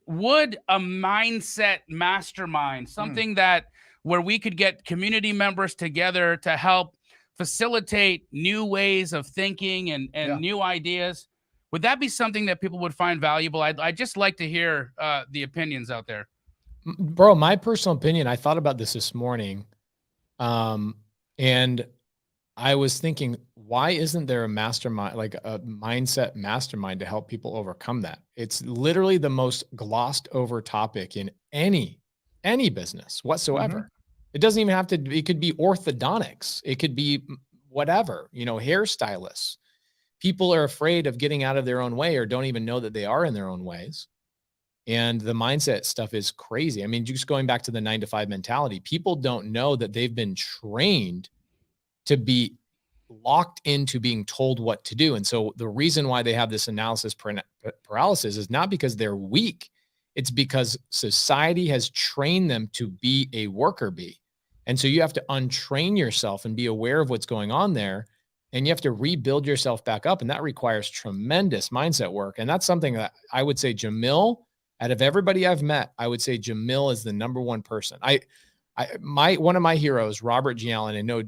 Would a mindset mastermind, something that where we could get community members together to help facilitate new ways of thinking and new ideas, would that be something that people would find valuable? I'd just like to hear the opinions out there. Bro, my personal opinion, I thought about this morning, and I was thinking, why isn't there a mastermind, like a mindset mastermind, to help people overcome that? It's literally the most glossed over topic in any business whatsoever. It doesn't even have to, it could be orthodontics. It could be whatever, hairstylists. People are afraid of getting out of their own way or don't even know that they are in their own ways. And the mindset stuff is crazy. I mean, just going back to the 9-to-5 mentality, people don't know that they've been trained to be locked into being told what to do. And so the reason why they have this analysis paralysis is not because they're weak. It's because society has trained them to be a worker bee. And so you have to untrain yourself and be aware of what's going on there. And you have to rebuild yourself back up. And that requires tremendous mindset work. And that's something that I would say Jamil, out of everybody I've met, I would say Jamil is the number one person. One of my heroes, Robert G. Allen, I know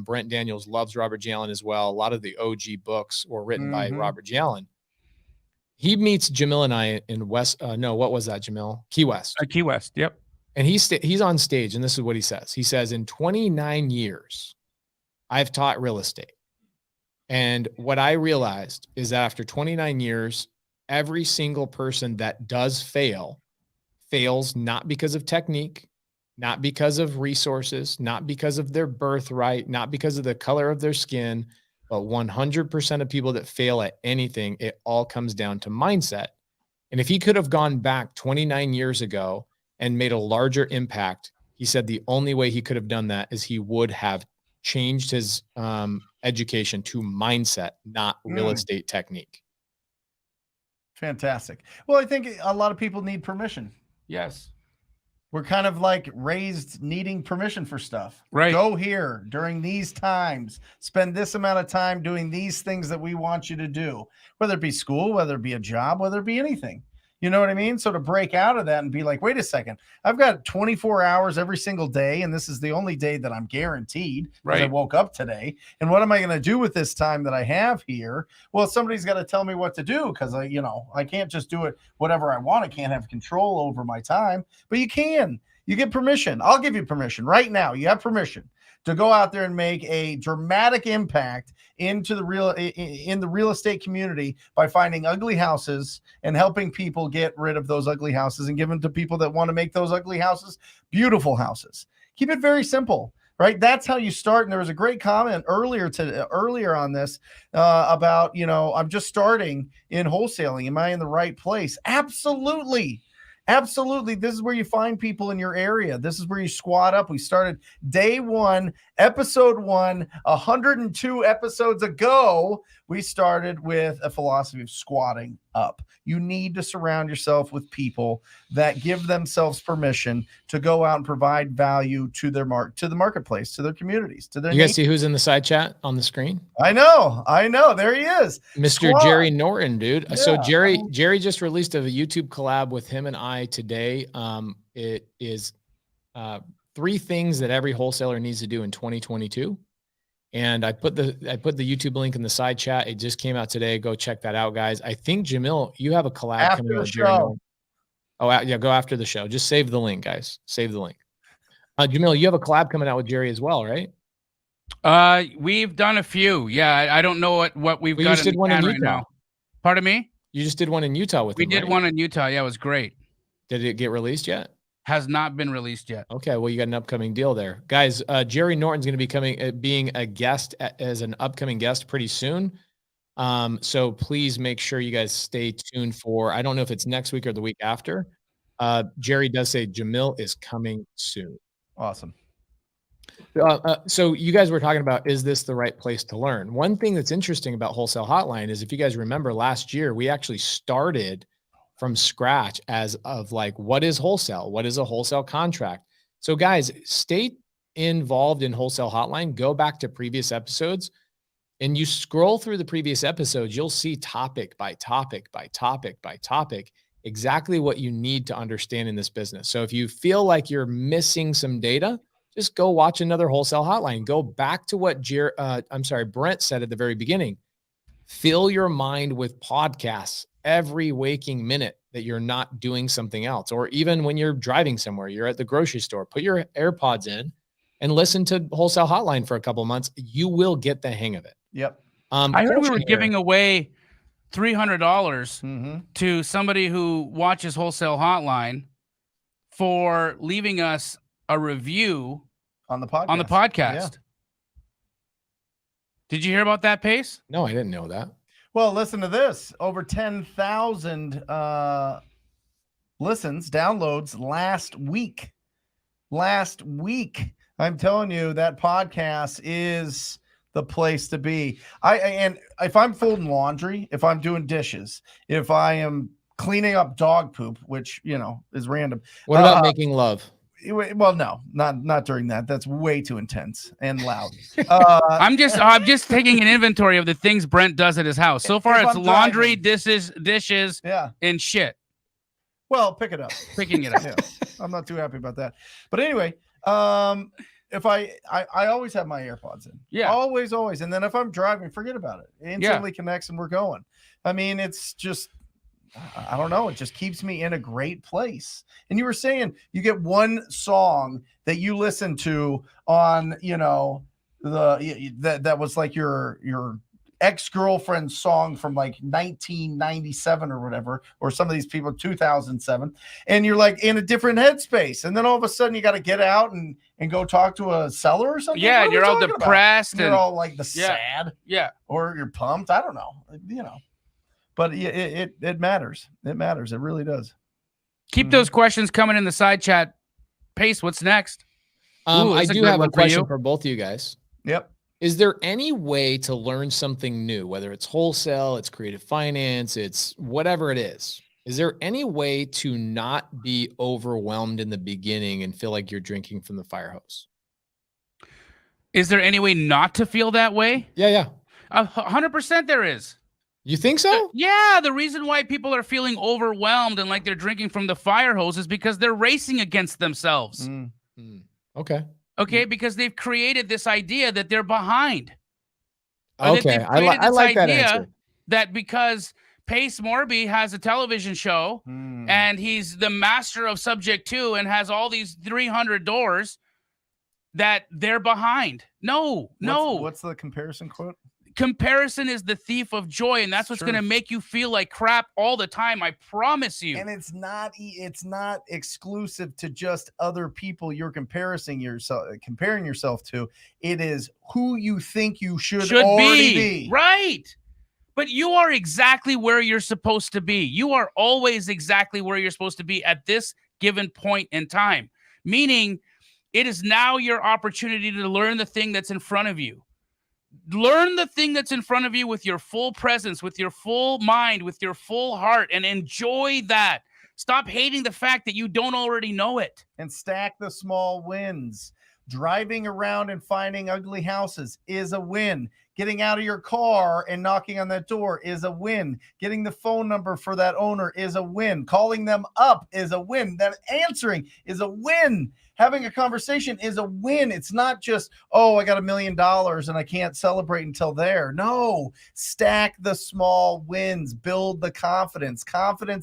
Brent Daniels loves Robert G. Allen as well. A lot of the OG books were written by Robert G. Allen. He meets Jamil and I in what was that, Jamil? Key West. Key West, yep. And he's on stage, and this is what he says. He says, in 29 years, I've taught real estate. And what I realized is that after 29 years, every single person that does fails not because of technique, not because of resources, not because of their birthright, not because of the color of their skin, but 100% of people that fail at anything, it all comes down to mindset. And if he could have gone back 29 years ago and made a larger impact, he said the only way he could have done that is he would have changed his education to mindset, not real estate technique. Fantastic. Well, I think a lot of people need permission. Yes. We're kind of like raised needing permission for stuff. Right. Go here during these times, spend this amount of time doing these things that we want you to do, whether it be school, whether it be a job, whether it be anything. You know what I mean? So to break out of that and be like, wait a second, I've got 24 hours every single day, and this is the only day that I'm guaranteed because I woke up today. And what am I going to do with this time that I have here? Well, somebody's got to tell me what to do, because I can't just do it whatever I want. I can't have control over my time, but you can. You get permission. I'll give you permission right now. You have permission to go out there and make a dramatic impact into the real estate community by finding ugly houses and helping people get rid of those ugly houses and give them to people that want to make those ugly houses beautiful houses. Keep it very simple, right? That's how you start. And there was a great comment earlier on this about, I'm just starting in wholesaling. Am I in the right place? Absolutely. Absolutely. This is where you find people in your area. This is where you squat up. We started day 1, episode 1, 102 episodes ago. We started with a philosophy of squatting up. You need to surround yourself with people that give themselves permission to go out and provide value to their to the marketplace, to their communities, to their. You guys see who's in the side chat on the screen? I know. There he is, Mr. Squat. Jerry Norton, dude. Yeah. So Jerry just released a YouTube collab with him and I today. It is 3 things that every wholesaler needs to do in 2022. And I put the YouTube link in the side chat. It just came out today. Go check that out, guys. I think Jamil, you have a collab after coming the out. Show. Oh, yeah, go after the show. Just save the link, guys. Save the link. Jamil, you have a collab coming out with Jerry as well, right? We've done a few. Yeah, I don't know what we've got. You just did one in Utah. Right now. Pardon me? You just did one in Utah with him, We did right? one in Utah. Yeah, it was great. Did it get released yet? Has not been released yet. Okay, well, you got an upcoming deal there. Guys, Jerry Norton's going to be being a guest as an upcoming guest pretty soon. So please make sure you guys stay tuned for, I don't know if it's next week or the week after. Jerry does say Jamil is coming soon. Awesome. So you guys were talking about, is this the right place to learn? One thing that's interesting about Wholesale Hotline is, if you guys remember last year, we actually started from scratch as of like, what is wholesale? What is a wholesale contract? So guys, stay involved in Wholesale Hotline. Go back to previous episodes and you scroll through the previous episodes. You'll see topic by topic by topic by topic, exactly what you need to understand in this business. So if you feel like you're missing some data, just go watch another Wholesale Hotline. Go back to what Brent said at the very beginning. Fill your mind with podcasts every waking minute that you're not doing something else. Or even when you're driving somewhere, you're at the grocery store, put your AirPods in and listen to Wholesale Hotline for a couple of months. You will get the hang of it. Yep. I heard we were giving away $300 to somebody who watches Wholesale Hotline for leaving us a review on the podcast. Yeah. Did you hear about that, Pace? No, I didn't know that. Well, listen to this. Over 10,000 listens, downloads last week. I'm telling you, that podcast is the place to be. And if I'm folding laundry, if I'm doing dishes, if I am cleaning up dog poop, which, is random. What about making love? Well, no, not during that. That's way too intense and loud. I'm just taking an inventory of the things Brent does at his house. So far, it's laundry, dishes, and shit. Well, picking it up. Yeah, I'm not too happy about that. But anyway, if I always have my AirPods in. Yeah. Always. And then if I'm driving, forget about it. It instantly connects and we're going. I mean, it's just, I don't know. It just keeps me in a great place. And you were saying you get one song that you listen to on, that was like your ex-girlfriend's song from like 1997 or whatever, or some of these people 2007, and you're like in a different headspace, and then all of a sudden you got to get out and go talk to a seller or something. Yeah, you're all depressed and you're all like sad, or you're pumped. I don't know, but it matters. It matters. It really does. Keep those questions coming in the side chat. Pace, what's next? I do have a question for both of you guys. Yep. Is there any way to learn something new, whether it's wholesale, it's creative finance, it's whatever it is? Is there any way to not be overwhelmed in the beginning and feel like you're drinking from the fire hose? Is there any way not to feel that way? Yeah. 100% there is. You think so? Yeah. The reason why people are feeling overwhelmed and like they're drinking from the fire hose is because they're racing against themselves. Okay, because they've created this idea that they're behind. Okay, I like that answer. That because Pace Morby has a television show and he's the master of subject 2 and has all these 300 doors that they're behind. No. What's the comparison quote? Comparison is the thief of joy, and that's what's going to make you feel like crap all the time. I promise you. And it's not exclusive to just other people you're comparing yourself to. It is who you think you should already be. Right. But you are exactly where you're supposed to be. You are always exactly where you're supposed to be at this given point in time. Meaning, it is now your opportunity to learn the thing that's in front of you. Learn the thing that's in front of you with your full presence, with your full mind, with your full heart, and enjoy that. Stop hating the fact that you don't already know it. And stack the small wins. Driving around and finding ugly houses is a win. Getting out of your car and knocking on that door is a win. Getting the phone number for that owner is a win. Calling them up is a win. Then answering is a win. Having a conversation is a win. It's not just, I got $1 million and I can't celebrate until there. No, stack the small wins, build the confidence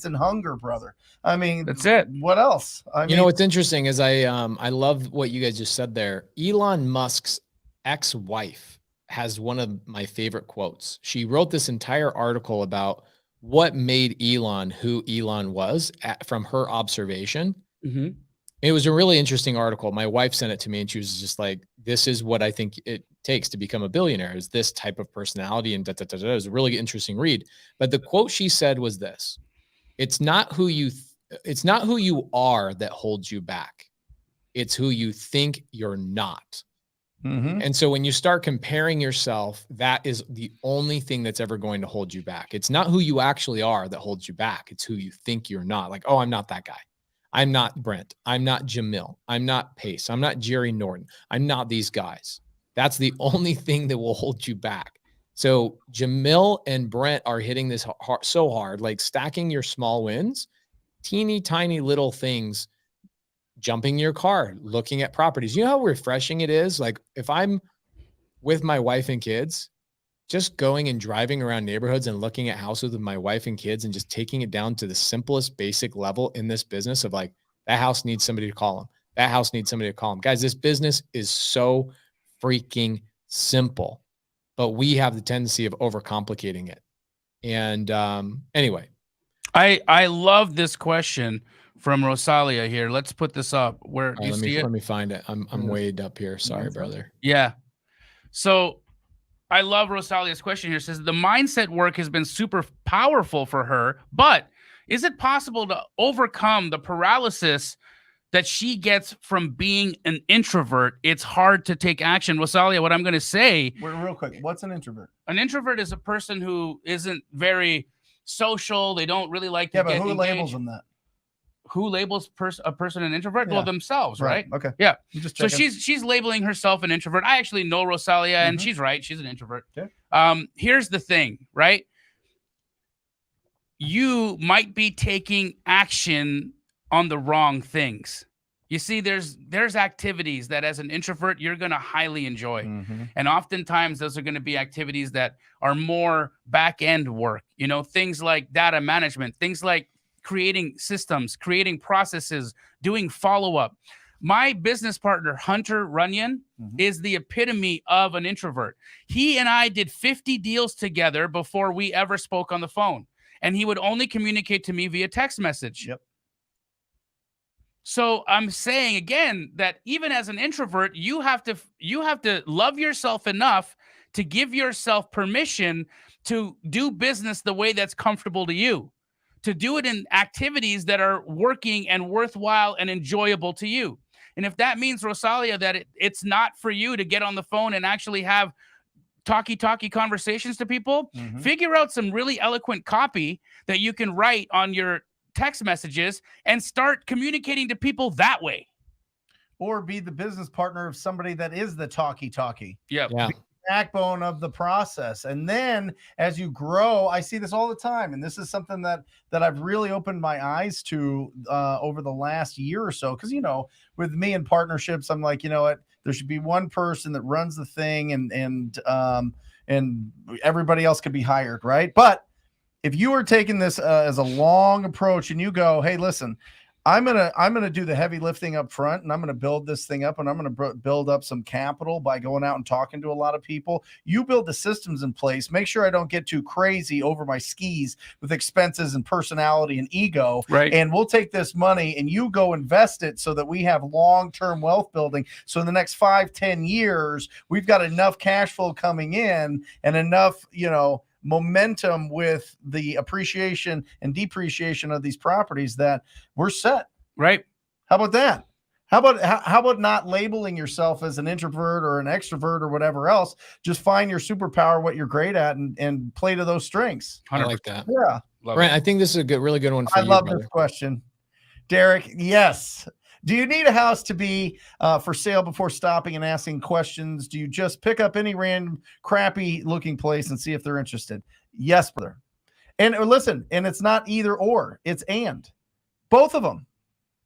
and hunger, brother. I mean, that's it. What else? What's interesting is I love what you guys just said there. Elon Musk's ex-wife has one of my favorite quotes. She wrote this entire article about what made Elon who Elon was from her observation. Mm-hmm. It was a really interesting article. My wife sent it to me and she was just like, this is what I think it takes to become a billionaire, is this type of personality, and It was a really interesting read. But the quote she said was this: it's not who you are that holds you back. It's who you think you're not. Mm-hmm. And so when you start comparing yourself, that is the only thing that's ever going to hold you back. It's not who you actually are that holds you back. It's who you think you're not. Like, I'm not that guy. I'm not Brent. I'm not Jamil. I'm not Pace. I'm not Jerry Norton. I'm not these guys. That's the only thing that will hold you back. So Jamil and Brent are hitting this so hard, like stacking your small wins, teeny tiny little things, jumping your car, looking at properties. You know how refreshing it is? Like if I'm with my wife and kids, just going and driving around neighborhoods and looking at houses with my wife and kids and just taking it down to the simplest basic level in this business of like, that house needs somebody to call them. That house needs somebody to call them. Guys, this business is so freaking simple, but we have the tendency of overcomplicating it. And anyway. I love this question from Rosalia here. Let's put this up. Where do you see it? Let me find it. I'm way up here. Sorry, brother. Yeah. So I love Rosalia's question here. It says the mindset work has been super powerful for her, but is it possible to overcome the paralysis that she gets from being an introvert? It's hard to take action. Rosalia, what I'm going to say. Real quick, what's an introvert? An introvert is a person who isn't very social. They don't really like to get engaged. Labels them that? Who labels a person an introvert? Yeah. Well, themselves, right? Okay. Yeah. So she's labeling herself an introvert. I actually know Rosalia, and she's right. She's an introvert. Okay. Here's the thing, right? You might be taking action on the wrong things. You see, there's activities that as an introvert, you're going to highly enjoy. Mm-hmm. And oftentimes those are going to be activities that are more back-end work, things like data management, things like creating systems, creating processes, doing follow-up. My business partner, Hunter Runyon, is the epitome of an introvert. He and I did 50 deals together before we ever spoke on the phone. And he would only communicate to me via text message. Yep. So I'm saying again that even as an introvert, you have to love yourself enough to give yourself permission to do business the way that's comfortable to you, to do it in activities that are working and worthwhile and enjoyable to you. And if that means, Rosalia, that it's not for you to get on the phone and actually have talky conversations to people, figure out some really eloquent copy that you can write on your text messages and start communicating to people that way. Or be the business partner of somebody that is the talky. Yep. Yeah. Backbone of the process. And then as you grow, I see this all the time. And this is something that I've really opened my eyes to over the last year or so. Because, with me in partnerships, I'm like, there should be one person that runs the thing and everybody else could be hired. Right. But if you are taking this as a long approach and you go, hey, listen, I'm gonna do the heavy lifting up front, and I'm gonna build this thing up, and I'm gonna build up some capital by going out and talking to a lot of people. You build the systems in place. Make sure I don't get too crazy over my skis with expenses and personality and ego. Right. And we'll take this money and you go invest it so that we have long-term wealth building. So in the next 5-10 years, we've got enough cash flow coming in and enough, momentum with the appreciation and depreciation of these properties that we're set. Right. How about that? How about not labeling yourself as an introvert or an extrovert or whatever else? Just find your superpower, what you're great at, and play to those strengths. 100%. I like that. Yeah. Brent, I think this is a really good one for you. I love this question. Derek, yes. Do you need a house to be for sale before stopping and asking questions? Do you just pick up any random crappy looking place and see if they're interested? Yes, brother. And listen, and it's not either or, it's and. Both of them.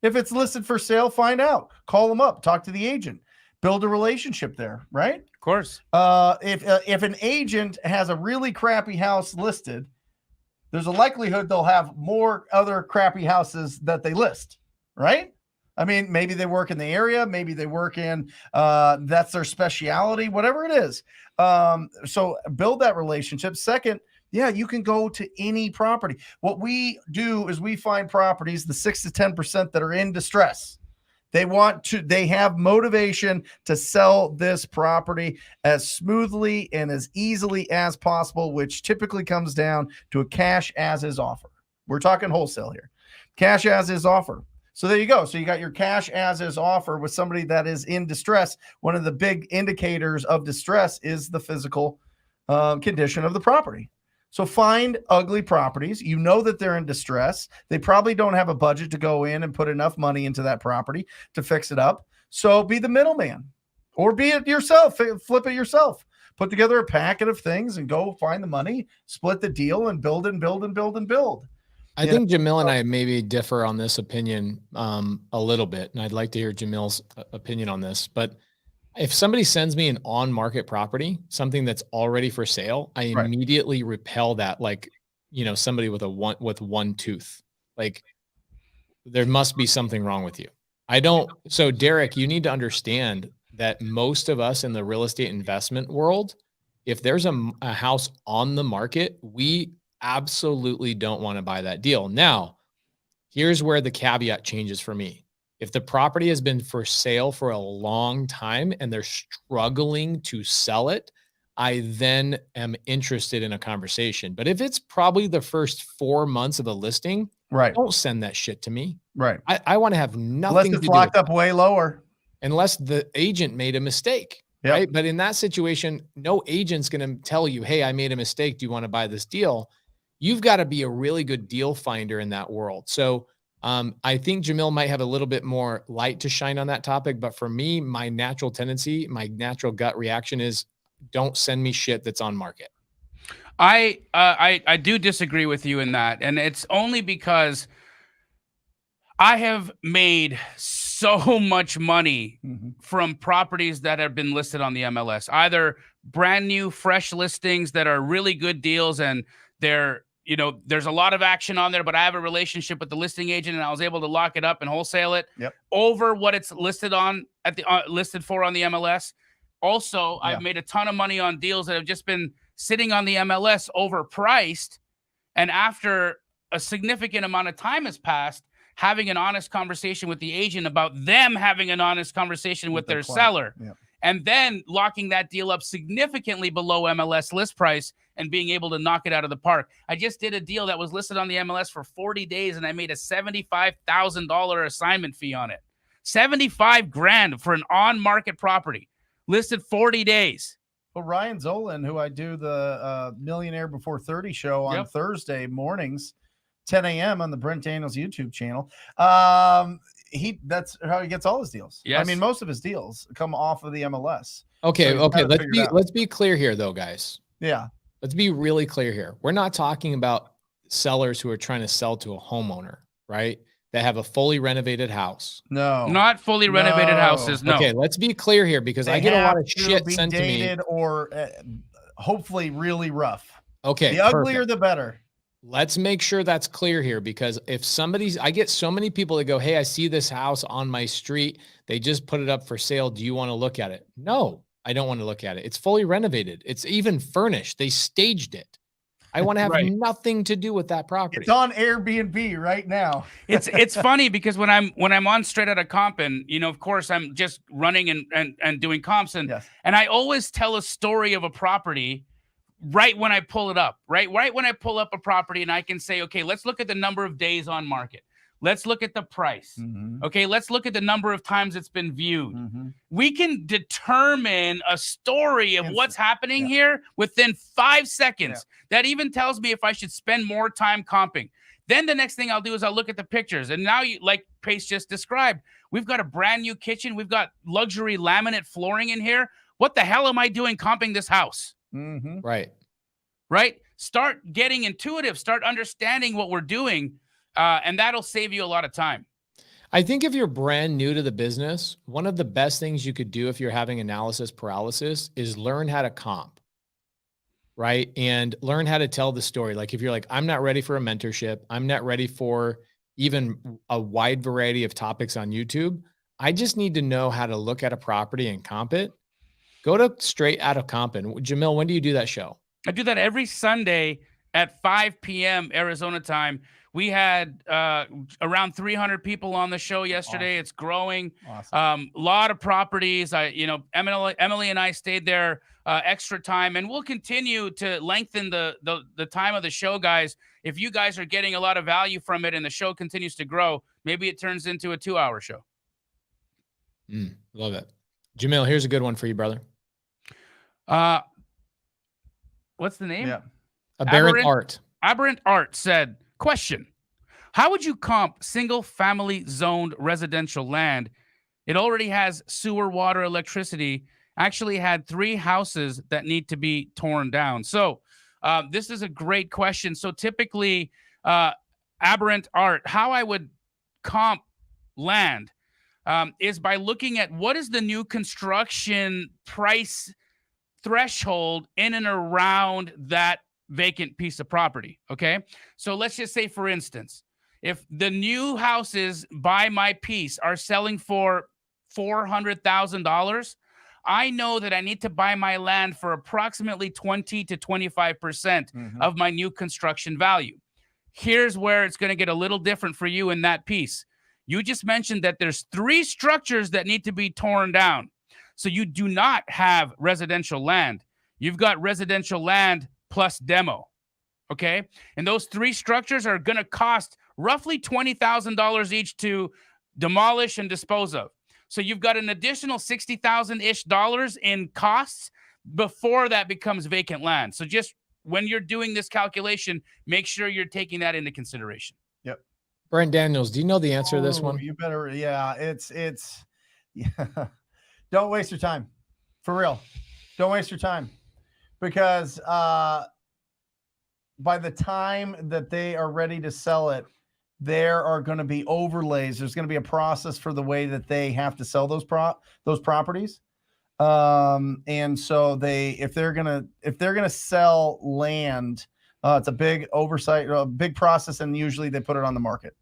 If it's listed for sale, find out. Call them up. Talk to the agent. Build a relationship there, right? Of course. If an agent has a really crappy house listed, there's a likelihood they'll have more other crappy houses that they list, right? I mean, maybe they work in the area, maybe they work in, that's their specialty, whatever it is. So build that relationship. Second, yeah, you can go to any property. What we do is we find properties, the 6 to 10% that are in distress. They have motivation to sell this property as smoothly and as easily as possible, which typically comes down to a cash as is offer. We're talking wholesale here. Cash as is offer. So there you go. So you got your cash as is offer with somebody that is in distress. One of the big indicators of distress is the physical condition of the property. So find ugly properties. You know that they're in distress. They probably don't have a budget to go in and put enough money into that property to fix it up. So be the middleman, or be it yourself. Flip it yourself. Put together a packet of things and go find the money, split the deal, and build and build and build and build. I think Jamil and I maybe differ on this opinion a little bit, and I'd like to hear Jamil's opinion on this. But if somebody sends me an on-market property, something that's already for sale, I immediately repel that, like, somebody with one tooth. Like, there must be something wrong with you. So Derek, you need to understand that most of us in the real estate investment world, if there's a house on the market, we absolutely don't want to buy that deal. Now, here's where the caveat changes for me. If the property has been for sale for a long time and they're struggling to sell it, I then am interested in a conversation. But if it's probably the first 4 months of a listing, don't send that shit to me. Right. I want to have nothing unless it's locked up way lower. Unless the agent made a mistake. Yep. Right. But in that situation, no agent's going to tell you, hey, I made a mistake. Do you want to buy this deal? You've got to be a really good deal finder in that world. So I think Jamil might have a little bit more light to shine on that topic. But for me, my natural tendency, my natural gut reaction is, don't send me shit that's on market. I do disagree with you in that. And it's only because I have made so much money from properties that have been listed on the MLS, either brand new, fresh listings that are really good deals, and they're, there's a lot of action on there, but I have a relationship with the listing agent and I was able to lock it up and wholesale it over what it's listed on at the listed for on the MLS. Also, I've made a ton of money on deals that have just been sitting on the MLS overpriced. And after a significant amount of time has passed, having an honest conversation with the agent about them having an honest conversation with their seller, and then locking that deal up significantly below MLS list price and being able to knock it out of the park. I just did a deal that was listed on the MLS for 40 days and I made a $75,000 assignment fee on it. $75,000 for an on-market property listed 40 days. Well, Ryan Zolin, who I do the Millionaire Before 30 show on Thursday mornings, 10 a.m. on the Brent Daniels YouTube channel. That's how he gets all his deals. Yes. I mean, most of his deals come off of the MLS. Okay. So let's be clear here though, guys. Yeah. Let's be really clear here. We're not talking about sellers who are trying to sell to a homeowner, right? That have a fully renovated house. No. Not fully renovated houses, no. Okay, let's be clear here, because I get a lot of shit sent to me. Or hopefully really rough. Okay. The uglier, the better. Let's make sure that's clear here, because if I get so many people that go, hey, I see this house on my street. They just put it up for sale. Do you want to look at it? No, I don't want to look at it. It's fully renovated. It's even furnished. They staged it. I want to have nothing to do with that property. It's on Airbnb right now. It's funny because when I'm on Straight Outta Comping, of course I'm just running and doing comps, and I always tell a story of a property right when I pull it up, right when I pull up a property, and I can say, okay, let's look at the number of days on market. Let's look at the price. Okay, let's look at the number of times it's been viewed. We can determine a story of what's happening here within 5 seconds. That even tells me if I should spend more time comping. Then the next thing I'll do is I'll look at the pictures. And now, like Pace just described, we've got a brand new kitchen. We've got luxury laminate flooring in here. What the hell am I doing comping this house? Right. Start getting intuitive. Start understanding what we're doing. And that'll save you a lot of time. I think if you're brand new to the business, one of the best things you could do if you're having analysis paralysis is learn how to comp, right? And learn how to tell the story. Like if you're like, I'm not ready for a mentorship, I'm not ready for even a wide variety of topics on YouTube. I just need to know how to look at a property and comp it. Go to Straight Outta Comping. Jamil, when do you do that show? I do that every Sunday at 5 p.m. Arizona time. We had around 300 people on the show yesterday. Awesome. It's growing. Awesome. A lot of properties. Emily and I stayed there extra time, and we'll continue to lengthen the time of the show, guys. If you guys are getting a lot of value from it and the show continues to grow, maybe it turns into a 2-hour show. Love it. Jamil, here's a good one for you, brother. What's the name? Yeah. Aberrant Art. Aberrant Art said, question: how would you comp single-family zoned residential land? It already has sewer, water, electricity. Actually had 3 houses that need to be torn down. So this is a great question. So typically, Aberrant Art, how I would comp land is by looking at what is the new construction price threshold in and around that vacant piece of property. Okay. So let's just say, for instance, if the new houses by my piece are selling for $400,000, I know that I need to buy my land for approximately 20 to 25% of my new construction value. Here's where it's going to get a little different for you in that piece. You just mentioned that there's 3 structures that need to be torn down. So you do not have residential land. You've got residential land plus demo, okay? And those 3 structures are going to cost roughly $20,000 each to demolish and dispose of. So you've got an additional $60,000-ish in costs before that becomes vacant land. So just when you're doing this calculation, make sure you're taking that into consideration. Yep. Brent Daniels, do you know the answer to this one? You better, Don't waste your time. For real. Don't waste your time. Because by the time that they are ready to sell it, there are going to be overlays. There's going to be a process for the way that they have to sell those properties. And so if they're going to sell land, it's a big oversight, a big process, and usually they put it on the market.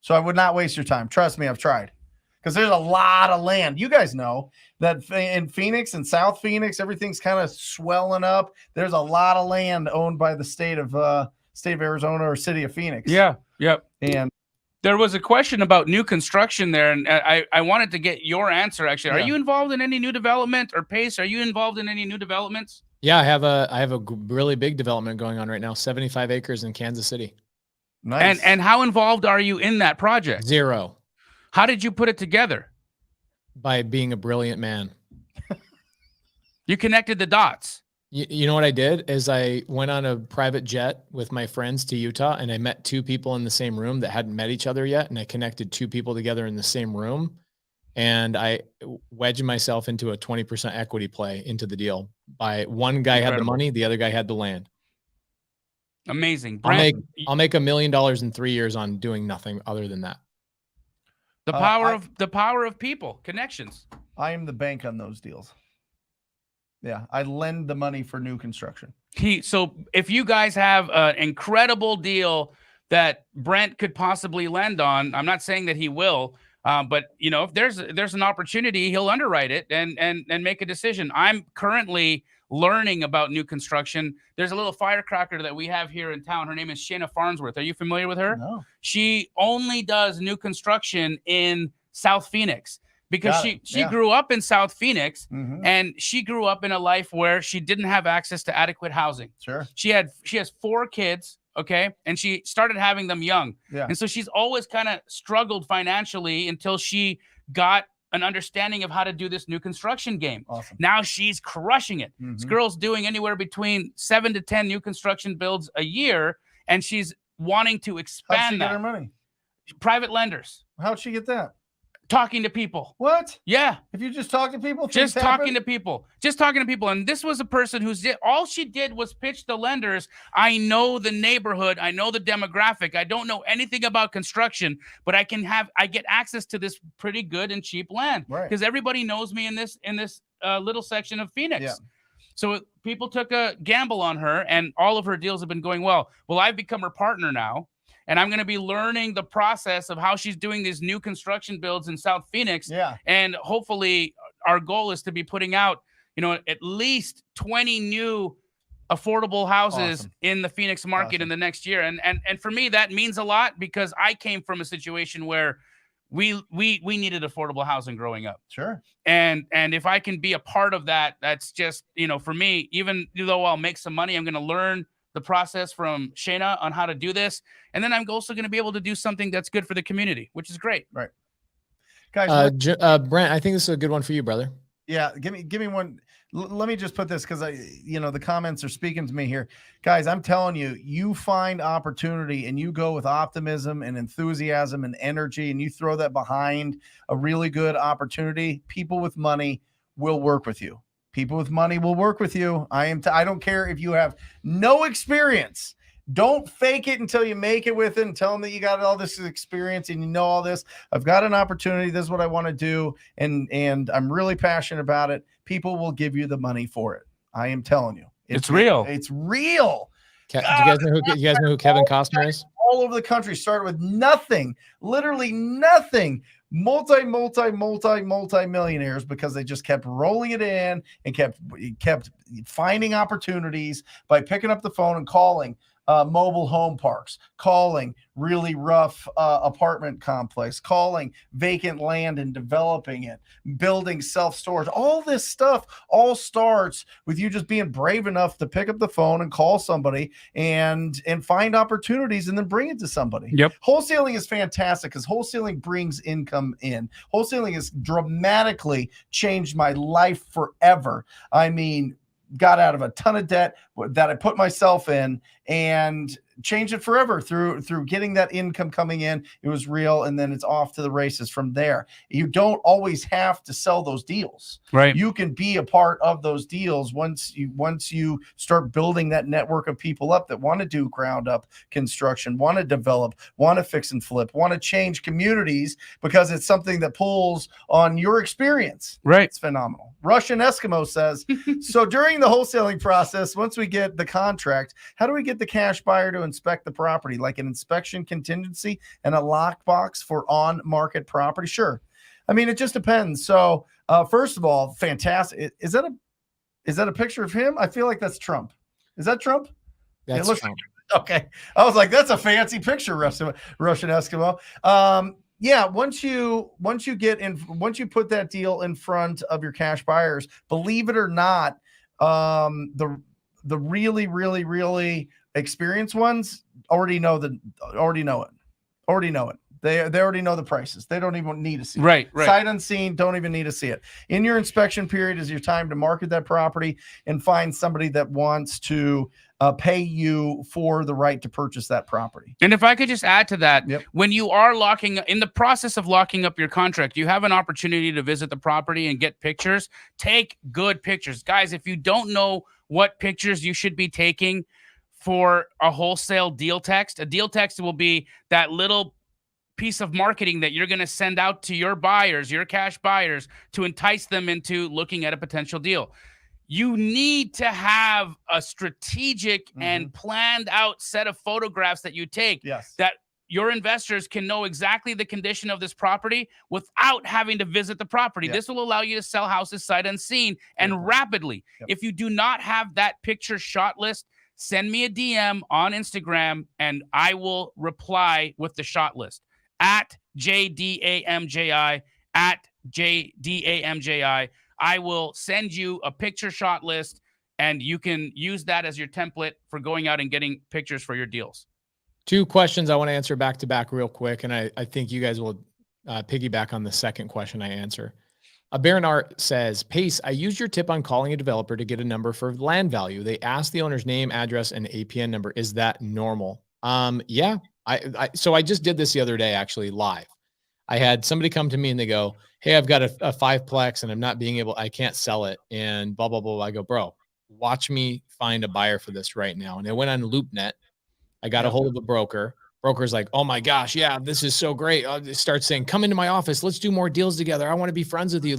So I would not waste your time. Trust me, I've tried. Because there's a lot of land. You guys know that in Phoenix and South Phoenix, everything's kind of swelling up. There's a lot of land owned by the state of Arizona or city of Phoenix. Yeah. Yep. And there was a question about new construction there, and I wanted to get your answer. Actually, are you involved in any new development, or Pace? Are you involved in any new developments? Yeah, I have a really big development going on right now. 75 acres in Kansas City. Nice. And how involved are you in that project? 0. How did you put it together? By being a brilliant man. You connected the dots. You know what I did is I went on a private jet with my friends to Utah, and I met 2 people in the same room that hadn't met each other yet. And I connected 2 people together in the same room, and I wedged myself into a 20% equity play into the deal. By one guy had the money, the other guy had the land. Amazing. I'll make $1 million in 3 years on doing nothing other than that. The power of people, connections. I am the bank on those deals. Yeah, I lend the money for new construction. So if you guys have an incredible deal that Brent could possibly lend on, I'm not saying that he will, but if there's an opportunity, he'll underwrite it and make a decision. I'm currently learning about new construction. There's a little firecracker that we have here in town. Her name is Shayna Farnsworth. Are you familiar with her? No. She only does new construction in South Phoenix. Because she grew up in South Phoenix, and she grew up in a life where she didn't have access to adequate housing. Sure. She has 4 kids, okay, and she started having them young. Yeah. And so she's always kind of struggled financially until she got an understanding of how to do this new construction game. Awesome. Now she's crushing it. This girl's doing anywhere between 7 to 10 new construction builds a year, and she's wanting to expand How'd she that. get her money? Private lenders. How'd she get that? Talking to people. What? Yeah. If you just talk to people, just talking to people. And this was a person who's all she did was pitch the lenders. I know the neighborhood. I know the demographic. I don't know anything about construction, but I get access to this pretty good and cheap land because everybody knows me in this little section of Phoenix. Yeah. So people took a gamble on her, and all of her deals have been going well. Well, I've become her partner now. And I'm going to be learning the process of how she's doing these new construction builds in South Phoenix. Yeah. And hopefully our goal is to be putting out, at least 20 new affordable houses in the Phoenix market in the next year. And for me, that means a lot because I came from a situation where we needed affordable housing growing up. Sure. And if I can be a part of that, that's just, for me, even though I'll make some money, I'm going to learn the process from Shayna on how to do this. And then I'm also going to be able to do something that's good for the community, which is great. Right. Guys, Brent, I think this is a good one for you, brother. Yeah. Give me one. Let me just put this because the comments are speaking to me here. Guys, I'm telling you, you find opportunity and you go with optimism and enthusiasm and energy and you throw that behind a really good opportunity. People with money will work with you. People with money will work with you. I don't care if you have no experience. Don't fake it until you make it with it and tell them that you got all this experience and you know all this. I've got an opportunity. This is what I want to do. And I'm really passionate about it. People will give you the money for it. I am telling you. It's real. It's real. Do you guys know who Kevin Costner is? All over the country, started with nothing, literally nothing. Multi-millionaires because they just kept rolling it in and kept finding opportunities by picking up the phone and calling mobile home parks, calling really rough apartment complex, calling vacant land and developing it, building self-storage. All this stuff all starts with you just being brave enough to pick up the phone and call somebody and find opportunities and then bring it to somebody. Yep. Wholesaling is fantastic because wholesaling brings income in. Wholesaling has dramatically changed my life forever. I mean, got out of a ton of debt that I put myself in and changed it forever through getting that income coming in. It was real. And then it's off to the races from there. You don't always have to sell those deals. Right. You can be a part of those deals once you start building that network of people up that want to do ground up construction, want to develop, want to fix and flip, want to change communities because it's something that pulls on your experience. Right. It's phenomenal. Russian Eskimo says, so during the wholesaling process, once we get the contract, how do we get the cash buyer to inspect the property, like an inspection contingency and a lockbox for on-market property? Sure. I mean, it just depends. So first of all, fantastic. Is that a picture of him? I feel like that's Trump. Is that Trump? That's it looks Trump. Okay. I was like, that's a fancy picture, Russian Eskimo. Yeah, once you put that deal in front of your cash buyers, believe it or not, the really, really, really experienced ones already know it. They already know the prices. They don't even need to see it. Right. Sight unseen, don't even need to see it. In your inspection period is your time to market that property and find somebody that wants to pay you for the right to purchase that property. And if I could just add to that, Yep. when you are in the process of locking up your contract, you have an opportunity to visit the property and get pictures. Take good pictures. Guys, if you don't know what pictures you should be taking for a wholesale deal text, a deal text will be that little piece of marketing that you're going to send out to your buyers, your cash buyers, to entice them into looking at a potential deal. You need to have a strategic and planned out set of photographs that you take that your investors can know exactly the condition of this property without having to visit the property. This will allow you to sell houses sight unseen and rapidly. If you do not have that picture shot list, send me a DM on Instagram and I will reply with the shot list at JDAMJI, at JDAMJI. I will send you a picture shot list and you can use that as your template for going out and getting pictures for your deals. 2 questions I want to answer back to back real quick. And I think you guys will piggyback on the second question I answer. Baron Art says, Pace, I used your tip on calling a developer to get a number for land value. They asked the owner's name, address, and APN number. Is that normal? Yeah. So I just did this the other day, actually live. I had somebody come to me and they go, hey, I've got a 5-plex and I'm not I can't sell it and blah, blah, blah. I go, bro, watch me find a buyer for this right now. And it went on LoopNet. I got a hold of a broker. Broker's like, oh my gosh, yeah, this is so great. I'll start saying, come into my office. Let's do more deals together. I want to be friends with you.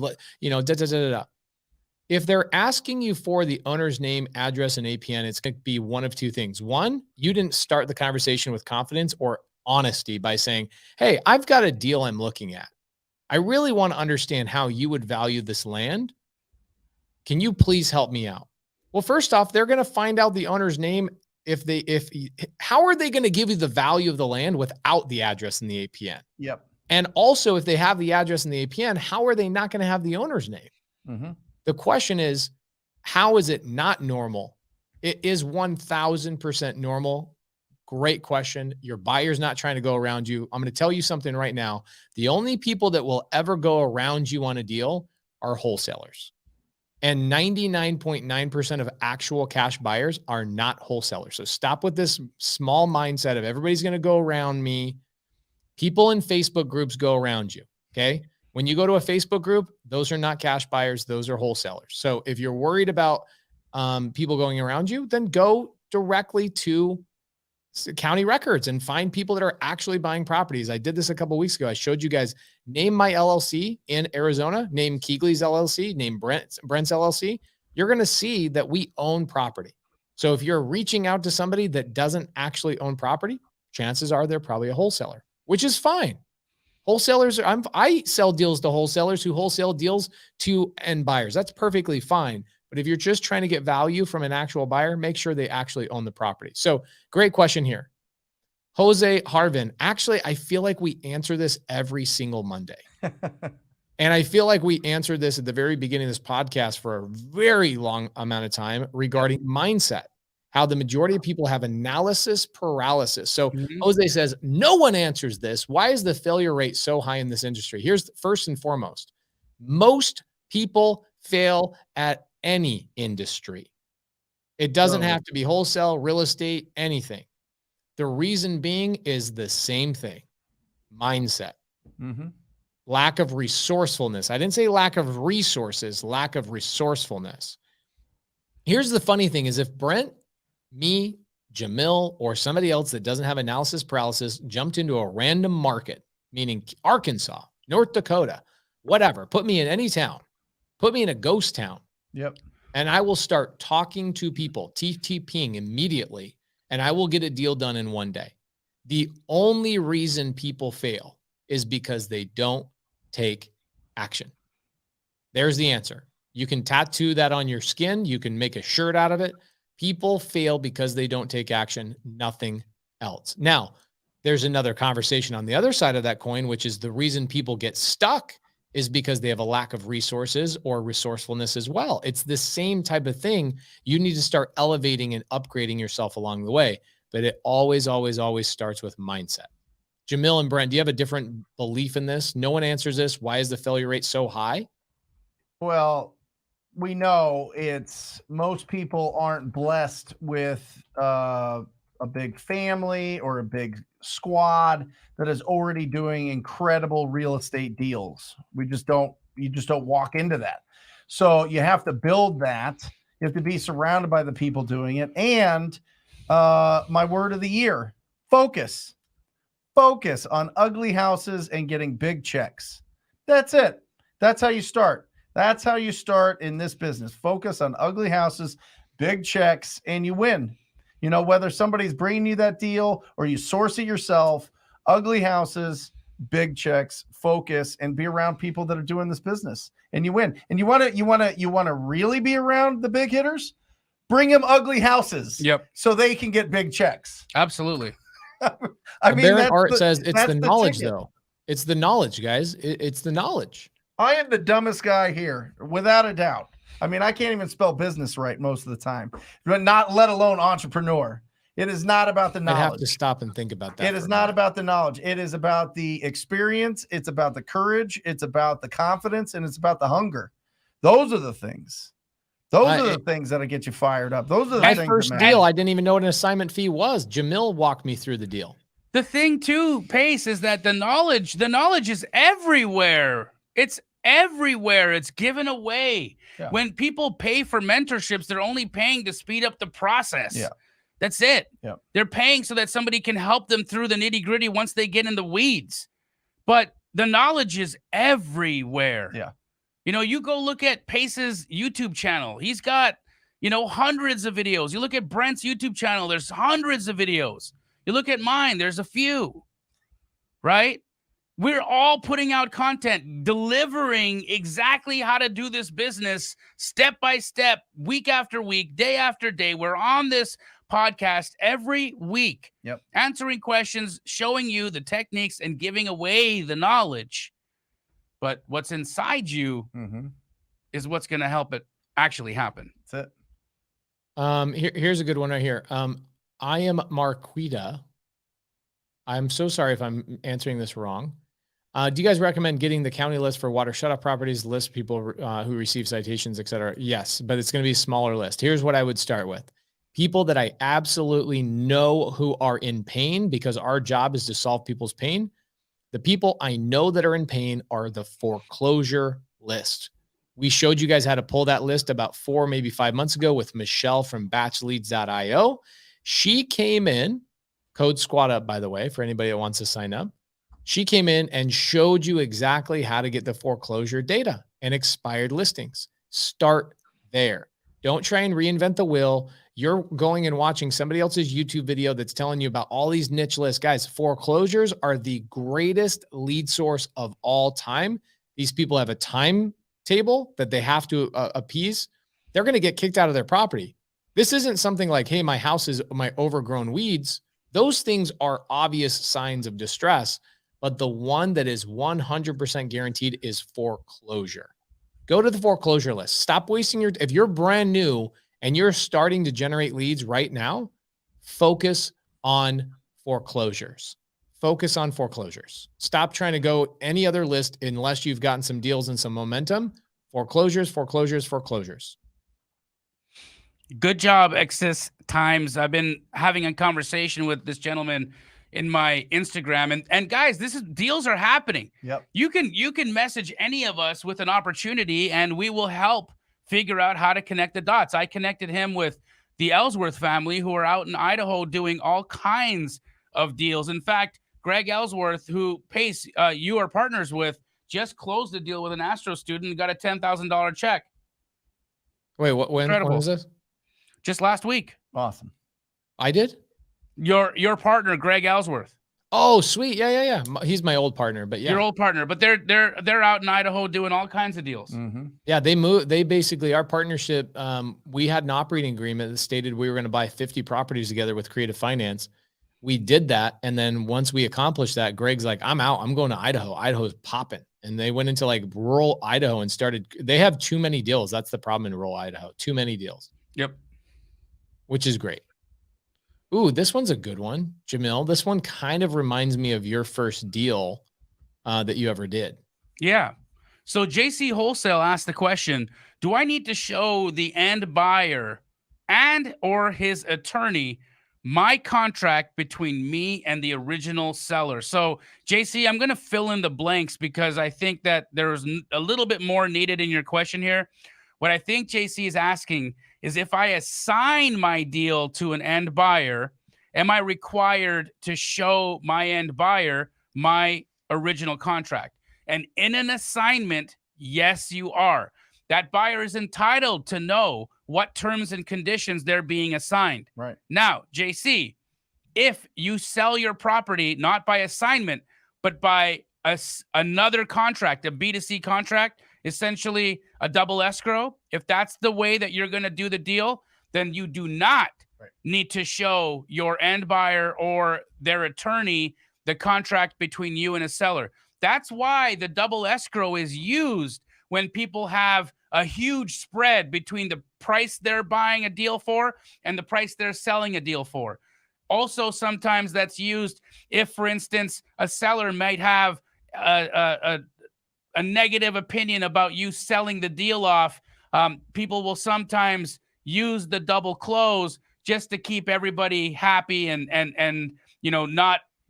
If they're asking you for the owner's name, address, and APN, it's going to be one of 2 things. One, you didn't start the conversation with confidence or honesty by saying, hey, I've got a deal I'm looking at. I really want to understand how you would value this land. Can you please help me out? Well, first off, they're going to find out the owner's name. How are they going to give you the value of the land without the address and the APN? Yep. And also, if they have the address and the APN, how are they not going to have the owner's name? The question is, how is it not normal? It is 1000% normal. Great question. Your buyer's not trying to go around you. I'm going to tell you something right now. The only people that will ever go around you on a deal are wholesalers. And 99.9% of actual cash buyers are not wholesalers. So stop with this small mindset of everybody's going to go around me. People in Facebook groups go around you. Okay. When you go to a Facebook group, those are not cash buyers. Those are wholesalers. So if you're worried about people going around you, then go directly to county records and find people that are actually buying properties. I did this a couple of weeks ago. I showed you guys, name my LLC in Arizona, name Keegley's LLC, name Brent's LLC. You're going to see that we own property. So if you're reaching out to somebody that doesn't actually own property, chances are they're probably a wholesaler, which is fine. Wholesalers, I sell deals to wholesalers who wholesale deals to end buyers. That's perfectly fine. But if you're just trying to get value from an actual buyer, make sure they actually own the property. So great question here. Jose Harvin, actually, I feel like we answer this every single Monday. And I feel like we answered this at the very beginning of this podcast for a very long amount of time regarding mindset, how the majority of people have analysis paralysis. So Jose says, no one answers this. Why is the failure rate so high in this industry? Here's first and foremost, most people fail at any industry. It doesn't have to be wholesale, real estate, anything. The reason being is the same thing. Mindset. Lack of resourcefulness. I didn't say lack of resources, lack of resourcefulness. Here's the funny thing is if Brent, me, Jamil, or somebody else that doesn't have analysis paralysis jumped into a random market, meaning Arkansas, North Dakota, whatever, put me in any town, put me in a ghost town. Yep. And I will start talking to people, TTPing immediately, and I will get a deal done in one day. The only reason people fail is because they don't take action. There's the answer. You can tattoo that on your skin. You can make a shirt out of it. People fail because they don't take action, nothing else. Now, there's another conversation on the other side of that coin, which is the reason people get stuck is because they have a lack of resources or resourcefulness as well. It's the same type of thing. You need to start elevating and upgrading yourself along the way, but it always, always, always starts with mindset. Jamil and Brent, do you have a different belief in this? No one answers this. Why is the failure rate so high? Well, we know it's most people aren't blessed with a big family or a big squad that is already doing incredible real estate deals. You just don't walk into that. So you have to build that. You have to be surrounded by the people doing it. And my word of the year, focus on ugly houses and getting big checks. That's it. That's how you start. That's how you start in this business. Focus on ugly houses, big checks, and you win. You know, whether somebody's bringing you that deal or you source it yourself, ugly houses, big checks, focus, and be around people that are doing this business, and you win. And you want to really be around the big hitters? Bring them ugly houses. Yep. So they can get big checks. Absolutely. I mean, Art says it's the knowledge, though. It's the knowledge, guys. It's the knowledge. I am the dumbest guy here, without a doubt. I mean, I can't even spell business right most of the time, but not let alone entrepreneur. It is not about the knowledge. I have to stop and think about that. It is not about the knowledge. It is about the experience. It's about the courage. It's about the confidence, and it's about the hunger. Those are the things. Those are the things that'll get you fired up. Those are the things. My first deal, I didn't even know what an assignment fee was. Jamil walked me through the deal. The thing too, Pace, is that the knowledge is everywhere. It's everywhere. It's given away. Yeah. When people pay for mentorships, they're only paying to speed up the process. Yeah. That's it. Yeah. They're paying so that somebody can help them through the nitty-gritty once they get in the weeds. But the knowledge is everywhere. Yeah. You know, you go look at Pace's YouTube channel. He's got, hundreds of videos. You look at Brent's YouTube channel, there's hundreds of videos. You look at mine, there's a few, right? We're all putting out content, delivering exactly how to do this business step by step, week after week, day after day. We're on this podcast every week, answering questions, showing you the techniques, and giving away the knowledge. But what's inside you is what's going to help it actually happen. That's it. Here's a good one right here. I am Marquita. I'm so sorry if I'm answering this wrong. Do you guys recommend getting the county list for water shutoff properties, list people who receive citations, et cetera? Yes, but it's going to be a smaller list. Here's what I would start with. People that I absolutely know who are in pain, because our job is to solve people's pain. The people I know that are in pain are the foreclosure list. We showed you guys how to pull that list about 4, maybe 5 months ago with Michelle from batchleads.io. She came in, code squad up, by the way, for anybody that wants to sign up. She came in and showed you exactly how to get the foreclosure data and expired listings. Start there. Don't try and reinvent the wheel. You're going and watching somebody else's YouTube video that's telling you about all these niche lists. Guys, foreclosures are the greatest lead source of all time. These people have a timetable that they have to appease. They're going to get kicked out of their property. This isn't something like, hey, my house is my overgrown weeds. Those things are obvious signs of distress, but the one that is 100% guaranteed is foreclosure. Go to the foreclosure list. Stop wasting if you're brand new and you're starting to generate leads right now, focus on foreclosures. Focus on foreclosures. Stop trying to go any other list unless you've gotten some deals and some momentum. Foreclosures, foreclosures, foreclosures. Good job, Exis Times. I've been having a conversation with this gentleman in my Instagram, and guys, deals are happening. Yep. You can message any of us with an opportunity, and we will help figure out how to connect the dots. I connected him with the Ellsworth family, who are out in Idaho doing all kinds of deals. In fact, Greg Ellsworth, who Pace you are partners with, just closed a deal with an Astro student and got a $10,000 check. Wait, when was this? Just last week. Awesome. I did? Your partner, Greg Ellsworth. Oh, sweet. Yeah. He's my old partner, but yeah. Your old partner, but they're out in Idaho doing all kinds of deals. Mm-hmm. Yeah, they basically, our partnership, we had an operating agreement that stated we were going to buy 50 properties together with Creative Finance. We did that, and then once we accomplished that, Greg's like, I'm out. I'm going to Idaho. Idaho's popping. And they went into like rural Idaho and they have too many deals. That's the problem in rural Idaho. Too many deals. Yep. Which is great. Ooh, this one's a good one, Jamil. This one kind of reminds me of your first deal that you ever did. Yeah. So JC Wholesale asked the question, do I need to show the end buyer and or his attorney my contract between me and the original seller? So JC, I'm going to fill in the blanks because I think that there's a little bit more needed in your question here. What I think JC is asking is, if I assign my deal to an end buyer, am I required to show my end buyer my original contract? And in an assignment, Yes, you are. That buyer is entitled to know what terms and conditions they're being assigned. Right. Now, JC, if you sell your property not by assignment, but by another contract, a B2C contract, essentially a double escrow, if that's the way that you're going to do the deal, then you do not need to show your end buyer or their attorney the contract between you and a seller. That's why the double escrow is used when people have a huge spread between the price they're buying a deal for and the price they're selling a deal for. Also, sometimes that's used if, for instance, a seller might have a negative opinion about you selling the deal off. People will sometimes use the double close just to keep everybody happy and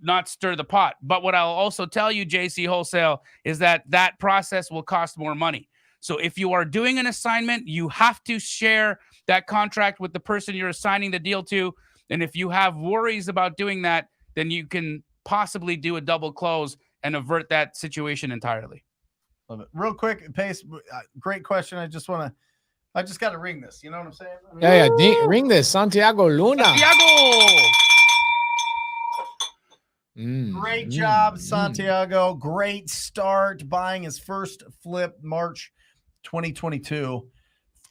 not stir the pot. But what I'll also tell you, JC Wholesale, is that process will cost more money. So if you are doing an assignment, you have to share that contract with the person you're assigning the deal to. And if you have worries about doing that, then you can possibly do a double close and avert that situation entirely. Love it. Real quick, Pace, great question. I just got to ring this. You know what I'm saying? Ring this. Santiago Luna. Santiago! Great job, Santiago. Great start buying his first flip March 2022.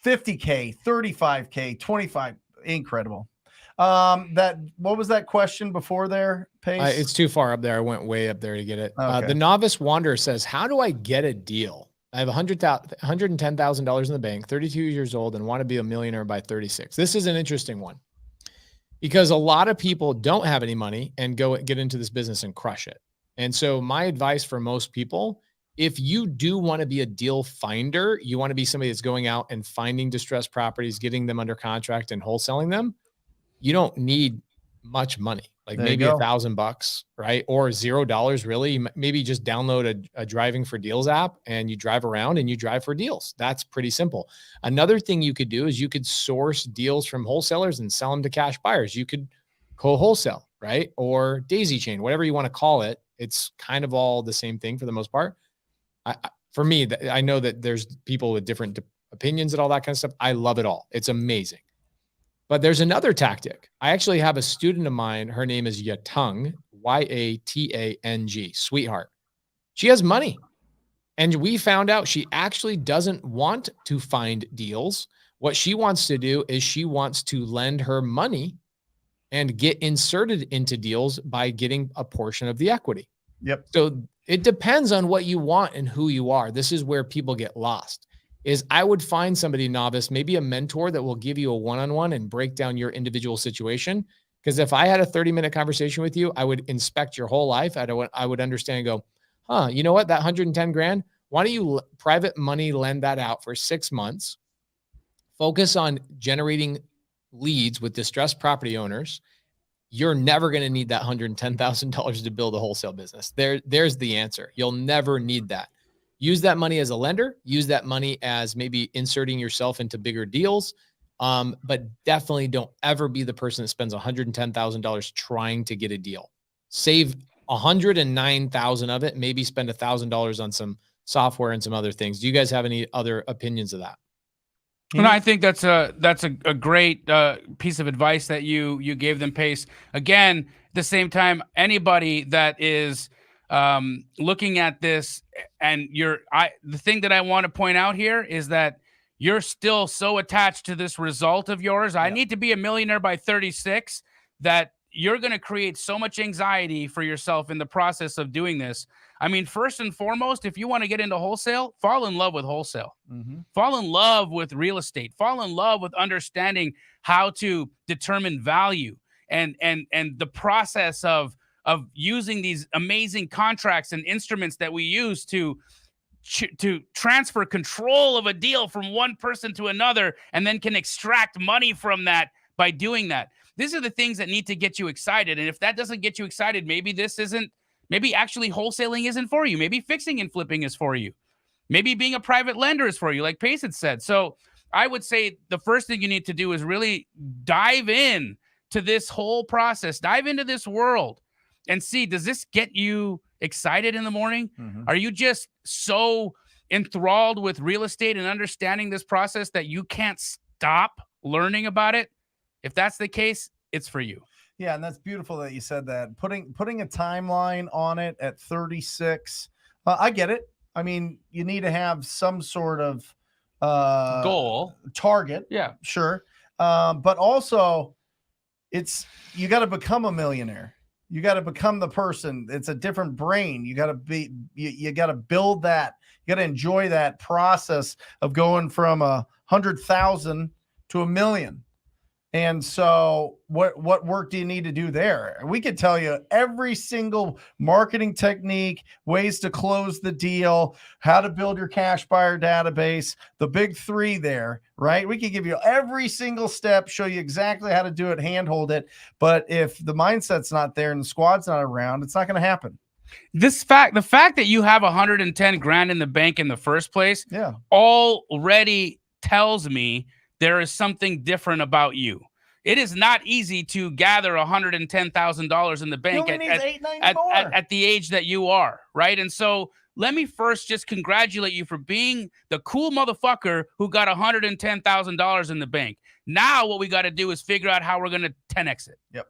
50K, 35K, 25. Incredible. What was that question before there, Pace? It's too far up there. I went way up there to get it. Okay. The Novice Wanderer says, how do I get a deal? I have $110,000 in the bank, 32 years old, and want to be a millionaire by 36. This is an interesting one because a lot of people don't have any money and go get into this business and crush it. And so my advice for most people, if you do want to be a deal finder, you want to be somebody that's going out and finding distressed properties, getting them under contract and wholesaling them, you don't need much money, like maybe $1,000, right? Or $0 really. Maybe just download a driving for deals app and you drive around and you drive for deals. That's pretty simple. Another thing you could do is you could source deals from wholesalers and sell them to cash buyers. You could co-wholesale, right? Or daisy chain, whatever you want to call it. It's kind of all the same thing for the most part. For me, I know that there's people with different opinions and all that kind of stuff. I love it all. It's amazing. But there's another tactic. I actually have a student of mine. Her name is Yatang, Yatang, sweetheart. She has money. And we found out she actually doesn't want to find deals. What she wants to do is she wants to lend her money and get inserted into deals by getting a portion of the equity. Yep. So it depends on what you want and who you are. This is where people get lost. Is I would find somebody novice, maybe a mentor that will give you a one-on-one and break down your individual situation. Because if I had a 30-minute conversation with you, I would inspect your whole life. I would understand and go, you know what? That 110 grand, why don't you private money lend that out for 6 months? Focus on generating leads with distressed property owners. You're never going to need that $110,000 to build a wholesale business. There's the answer. You'll never need that. Use that money as a lender. Use that money as maybe inserting yourself into bigger deals. But definitely don't ever be the person that spends $110,000 trying to get a deal. Save $109,000 of it. Maybe spend $1,000 on some software and some other things. Do you guys have any other opinions of that? And I think that's a great piece of advice that you gave them, Pace. Again, at the same time, anybody that is looking at this and the thing that I want to point out here is that you're still so attached to this result of yours. I need to be a millionaire by 36 that you're going to create so much anxiety for yourself in the process of doing this. I mean, first and foremost, if you want to get into wholesale, fall in love with wholesale. Mm-hmm. Fall in love with real estate. Fall in love with understanding how to determine value and the process of using these amazing contracts and instruments that we use to transfer control of a deal from one person to another and then can extract money from that by doing that. These are the things that need to get you excited. And if that doesn't get you excited, maybe actually wholesaling isn't for you. Maybe fixing and flipping is for you. Maybe being a private lender is for you, like Pace had said. So I would say the first thing you need to do is really dive in to this whole process, dive into this world and see, does this get you excited in the morning? Mm-hmm. Are you just so enthralled with real estate and understanding this process that you can't stop learning about it, if that's the case, it's for you. Yeah, and that's beautiful that you said that. Putting a timeline on it at 36, I get it. I mean, you need to have some sort of goal, target. Yeah, sure. But also, you got to become a millionaire. You got to become the person. It's a different brain. You got to be. You got to build that. You got to enjoy that process of going from 100,000 to 1 million. And so what work do you need to do there? We could tell you every single marketing technique, ways to close the deal, how to build your cash buyer database, the big 3 there, right? We could give you every single step, show you exactly how to do it, handhold it. But if the mindset's not there and the squad's not around, it's not going to happen. The fact that you have 110 grand in the bank in the first place, already tells me there is something different about you. It is not easy to gather $110,000 in the bank at the age that you are, right? And so let me first just congratulate you for being the cool motherfucker who got $110,000 in the bank. Now what we got to do is figure out how we're going to 10x it. Yep.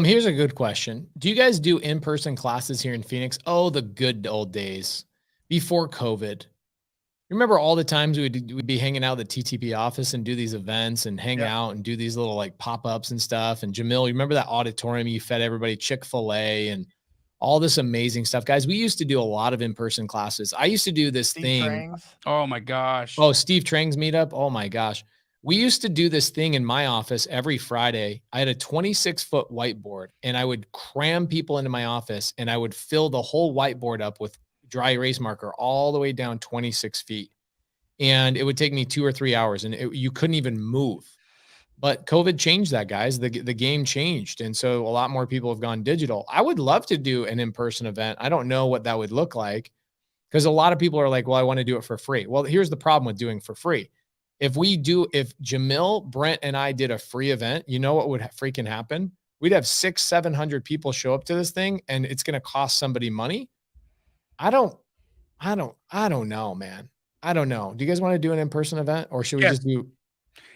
Here's a good question. Do you guys do in-person classes here in Phoenix? Oh, the good old days before COVID. Remember all the times we'd be hanging out at the TTP office and do these events and hang out and do these little like pop-ups and stuff. And Jamil, you remember that auditorium you fed everybody Chick-fil-A and all this amazing stuff? Guys, we used to do a lot of in-person classes. I used to do this thing. Oh my gosh. Oh, Steve Trang's meetup. Oh my gosh. We used to do this thing in my office every Friday. I had a 26-foot whiteboard and I would cram people into my office and I would fill the whole whiteboard up with dry erase marker all the way down 26 feet. And it would take me 2 or 3 hours and you couldn't even move. But COVID changed that, guys. The game changed. And so a lot more people have gone digital. I would love to do an in-person event. I don't know what that would look like because a lot of people are like, well, I want to do it for free. Well, here's the problem with doing for free. If Jamil, Brent, and I did a free event, you know what would freaking happen? We'd have 600-700 people show up to this thing and it's going to cost somebody money. I don't know, man. I don't know. Do you guys want to do an in-person event or should we just do?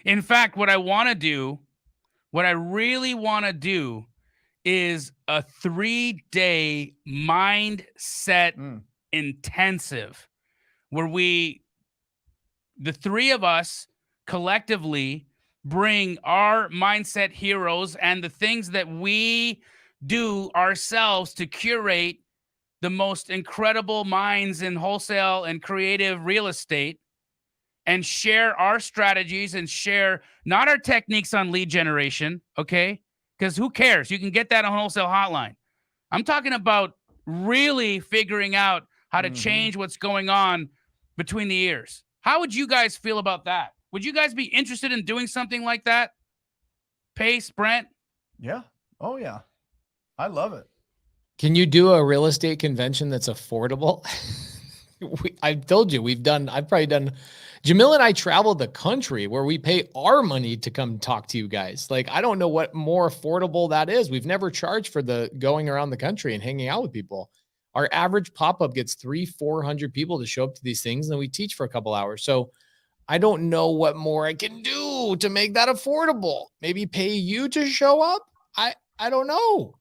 In fact, what I really want to do is a 3-day mindset intensive where the 3 of us collectively bring our mindset heroes and the things that we do ourselves to curate the most incredible minds in wholesale and creative real estate and share our strategies and share not our techniques on lead generation, okay? Because who cares? You can get that on Wholesale Hotline. I'm talking about really figuring out how to change what's going on between the ears. How would you guys feel about that? Would you guys be interested in doing something like that? Pace, Brent? Yeah. Oh, yeah. I love it. Can you do a real estate convention that's affordable? I've told you, I've probably done, Jamil and I traveled the country where we pay our money to come talk to you guys. Like, I don't know what more affordable that is. We've never charged for the going around the country and hanging out with people. Our average pop-up gets 300-400 people to show up to these things. And then we teach for a couple hours. So I don't know what more I can do to make that affordable. Maybe pay you to show up. I don't know.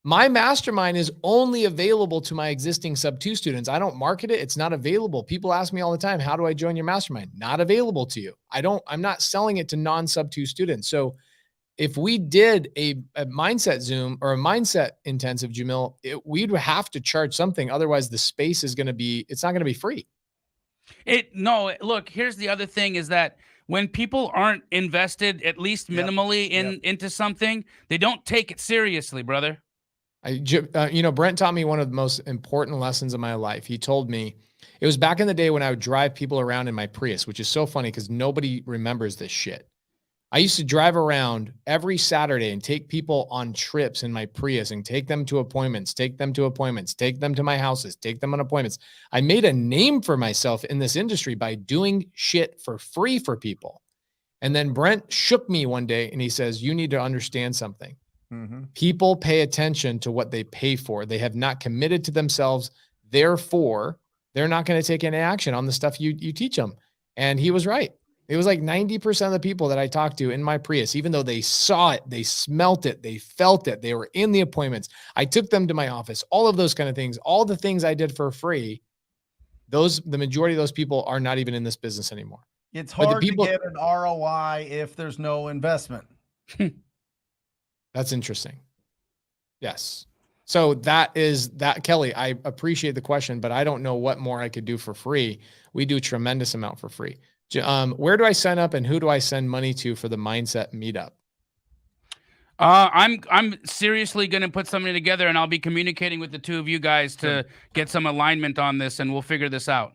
My mastermind is only available to my existing sub-2 students. I don't market it. It's not available. People ask me all the time, how do I join your mastermind? Not available to you. I'm not selling it to non-sub-2 students. So if we did a mindset Zoom or a mindset intensive, Jamil, we'd have to charge something. Otherwise the space is it's not going to be free. Look, here's the other thing is that when people aren't invested, at least minimally into something, they don't take it seriously, brother. Brent taught me one of the most important lessons of my life. He told me it was back in the day when I would drive people around in my Prius, which is so funny because nobody remembers this shit. I used to drive around every Saturday and take people on trips in my Prius and take them to appointments, take them to my houses, take them on appointments. I made a name for myself in this industry by doing shit for free for people. And then Brent shook me one day and he says, you need to understand something. People pay attention to what they pay for. They have not committed to themselves. Therefore, they're not going to take any action on the stuff you teach them. And he was right. It was like 90% of the people that I talked to in my Prius, even though they saw it, they smelt it, they felt it, they were in the appointments. I took them to my office, all of those kind of things, all the things I did for free. The majority of those people are not even in this business anymore. It's hard to get an ROI if there's no investment. That's interesting. Yes. So that, Kelly, I appreciate the question, but I don't know what more I could do for free. We do a tremendous amount for free. Where do I sign up and who do I send money to for the mindset meetup? I'm seriously going to put something together, and I'll be communicating with the two of you guys to get some alignment on this, and we'll figure this out.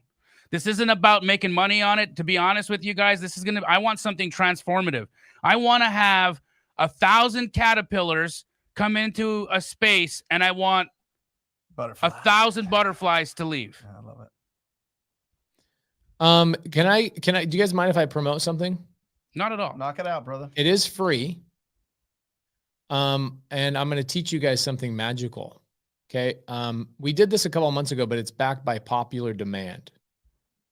This isn't about making money on it. To be honest with you guys, I want something transformative. I want to have 1,000 caterpillars come into a space, and I want 1,000 butterflies to leave. I love it. Can I, do you guys mind if I promote something? Not at all. Knock it out, brother. It is free. And I'm going to teach you guys something magical. Okay. We did this a couple of months ago, but it's backed by popular demand.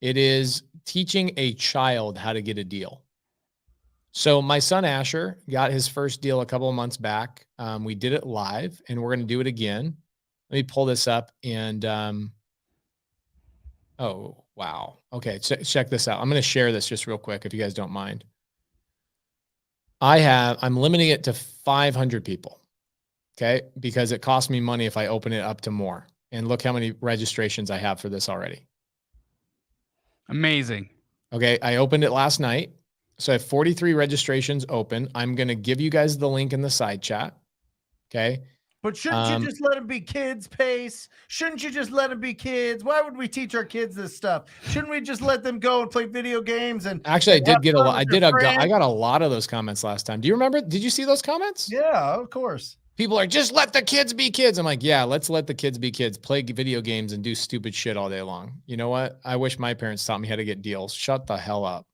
It is teaching a child how to get a deal. So my son Asher got his first deal a couple of months back. We did it live and we're going to do it again. Let me pull this up and, oh, wow. Okay. Check this out. I'm going to share this just real quick if you guys don't mind. I'm limiting it to 500 people. Okay. Because it costs me money if I open it up to more. And look how many registrations I have for this already. Amazing. Okay. I opened it last night. So I have 43 registrations open. I'm going to give you guys the link in the side chat. Okay. But shouldn't you just let them be kids, Pace? Shouldn't you just let them be kids? Why would we teach our kids this stuff? Shouldn't we just let them go and play video games? And actually, I did get a lot. I got a lot of those comments last time. Do you remember? Did you see those comments? Yeah, of course. People are just let the kids be kids. I'm like, yeah, let's let the kids be kids, play video games and do stupid shit all day long. You know what? I wish my parents taught me how to get deals. Shut the hell up.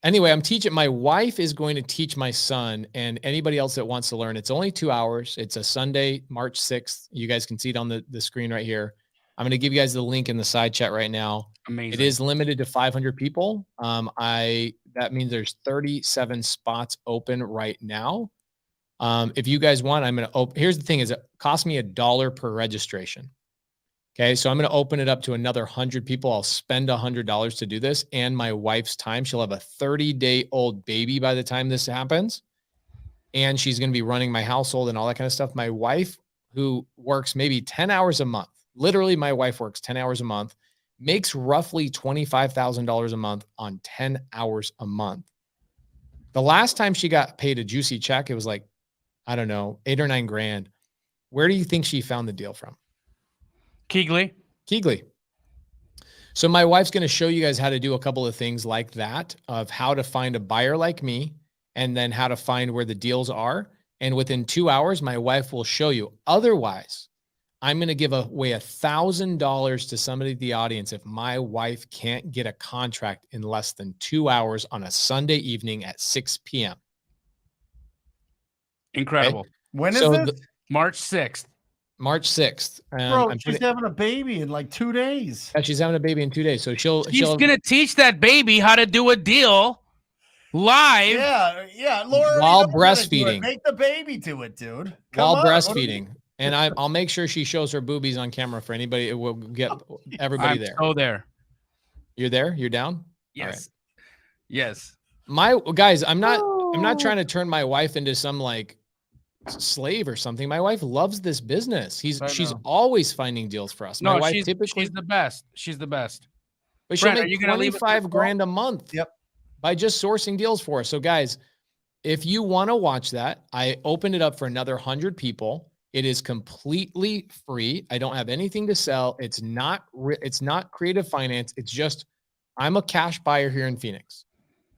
Anyway, I'm teaching. My wife is going to teach my son and anybody else that wants to learn. It's only 2 hours. It's a Sunday, March 6th. You guys can see it on the screen right here. I'm going to give you guys the link in the side chat right now. Amazing. It is limited to 500 people. That means there's 37 spots open right now. If you guys want, I'm going to open. Here's the thing: is it costs me $1 per registration. Okay, so I'm going to open it up to another 100 people. I'll spend $100 to do this, and my wife's time. She'll have a 30-day-old baby by the time this happens, and she's going to be running my household and all that kind of stuff. My wife, who works maybe 10 hours a month, literally my wife works 10 hours a month, makes roughly $25,000 a month on 10 hours a month. The last time she got paid a juicy check, it was like, I don't know, 8 or 9 grand. Where do you think she found the deal from? Keegley. So my wife's going to show you guys how to do a couple of things like that, of how to find a buyer like me, and then how to find where the deals are. And within 2 hours, my wife will show you. Otherwise, I'm going to give away $1,000 to somebody in the audience if my wife can't get a contract in less than 2 hours on a Sunday evening at 6 p.m. Incredible. Okay? When is this? March 6th. March 6th. Bro, she's having a baby in like 2 days. Yeah, she's having a baby in 2 days. So she's going to teach that baby how to do a deal live. Yeah. Laura, while breastfeeding. Make the baby do it, dude. While breastfeeding. And I'll make sure she shows her boobies on camera for anybody. It will get everybody there. Oh, there. You're there? You're down? Yes. Right. Yes. Guys, I'm not trying to turn my wife into some like slave or something. My wife loves this business. She's always finding deals for us. My wife she's the best. She's the best. But she'll make 25 grand a month. Yep. By just sourcing deals for us. So guys, if you want to watch that, I opened it up for another 100 people. It is completely free. I don't have anything to sell. It's not creative finance. It's just, I'm a cash buyer here in Phoenix.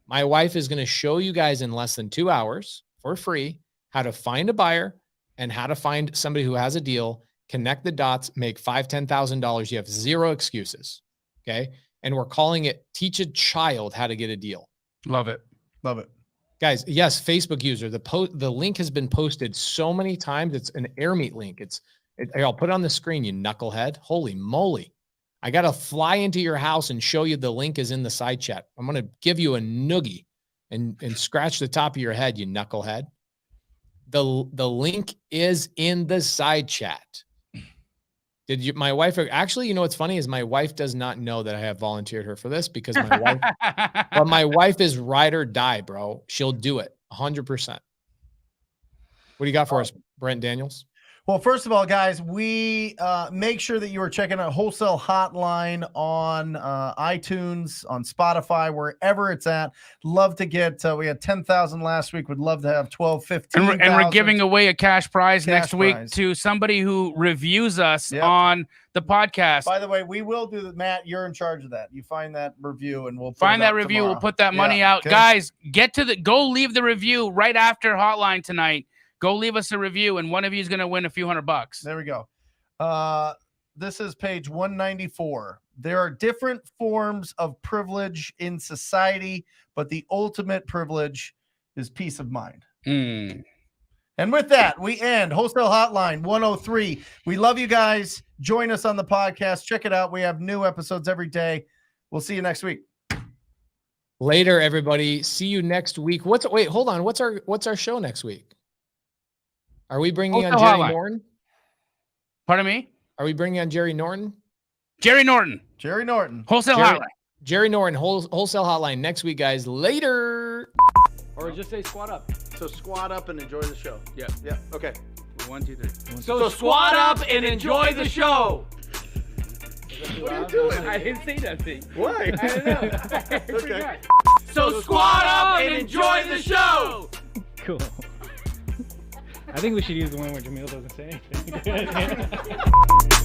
My wife is going to show you guys in less than 2 hours for free how to find a buyer and how to find somebody who has a deal, connect the dots, make $5,000, $10,000. You have zero excuses. Okay. And we're calling it Teach a Child How to Get a Deal. Love it. Love it. Guys, yes, Facebook user. The link has been posted so many times. It's an AirMeet link. It's Here, I'll put it on the screen, you knucklehead. Holy moly. I got to fly into your house and show you the link is in the side chat. I'm going to give you a noogie and scratch the top of your head, you knucklehead. The link is in the side chat. My wife, actually, you know, what's funny is my wife does not know that I have volunteered her for this because my wife is ride or die, bro. She'll do it 100%. What do you got for us, Brent Daniels? Well, first of all, guys, we make sure that you are checking out Wholesale Hotline on iTunes, on Spotify, wherever it's at. Love to get, we had 10,000 last week. Would love to have 12, 15,000. And we're giving away a cash prize next week to somebody who reviews us on the podcast. By the way, we will do that. Matt, you're in charge of that. You find that review and we'll find that review. Tomorrow. We'll put that money out. Okay. Guys, go leave the review right after Hotline tonight. Go leave us a review, and one of you is going to win a few $100. There we go. This is page 194. There are different forms of privilege in society, but the ultimate privilege is peace of mind. And with that, we end Wholesale Hotline 103. We love you guys. Join us on the podcast. Check it out. We have new episodes every day. We'll see you next week. Later, everybody. See you next week. Wait, hold on. What's our show next week? Are we bringing on Jerry Norton? Pardon me? Are we bringing on Jerry Norton? Jerry Norton. Wholesale Hotline. Jerry Norton, Wholesale Hotline next week, guys. Later. Or just say squat up. So squat up and enjoy the show. Yeah. Okay. 1, 2, 3. So squat up and enjoy the show. What are you doing? I didn't say that thing. Why? I don't know. Okay. So squat up and enjoy the show. Cool. I think we should use the one where Jamil doesn't say anything.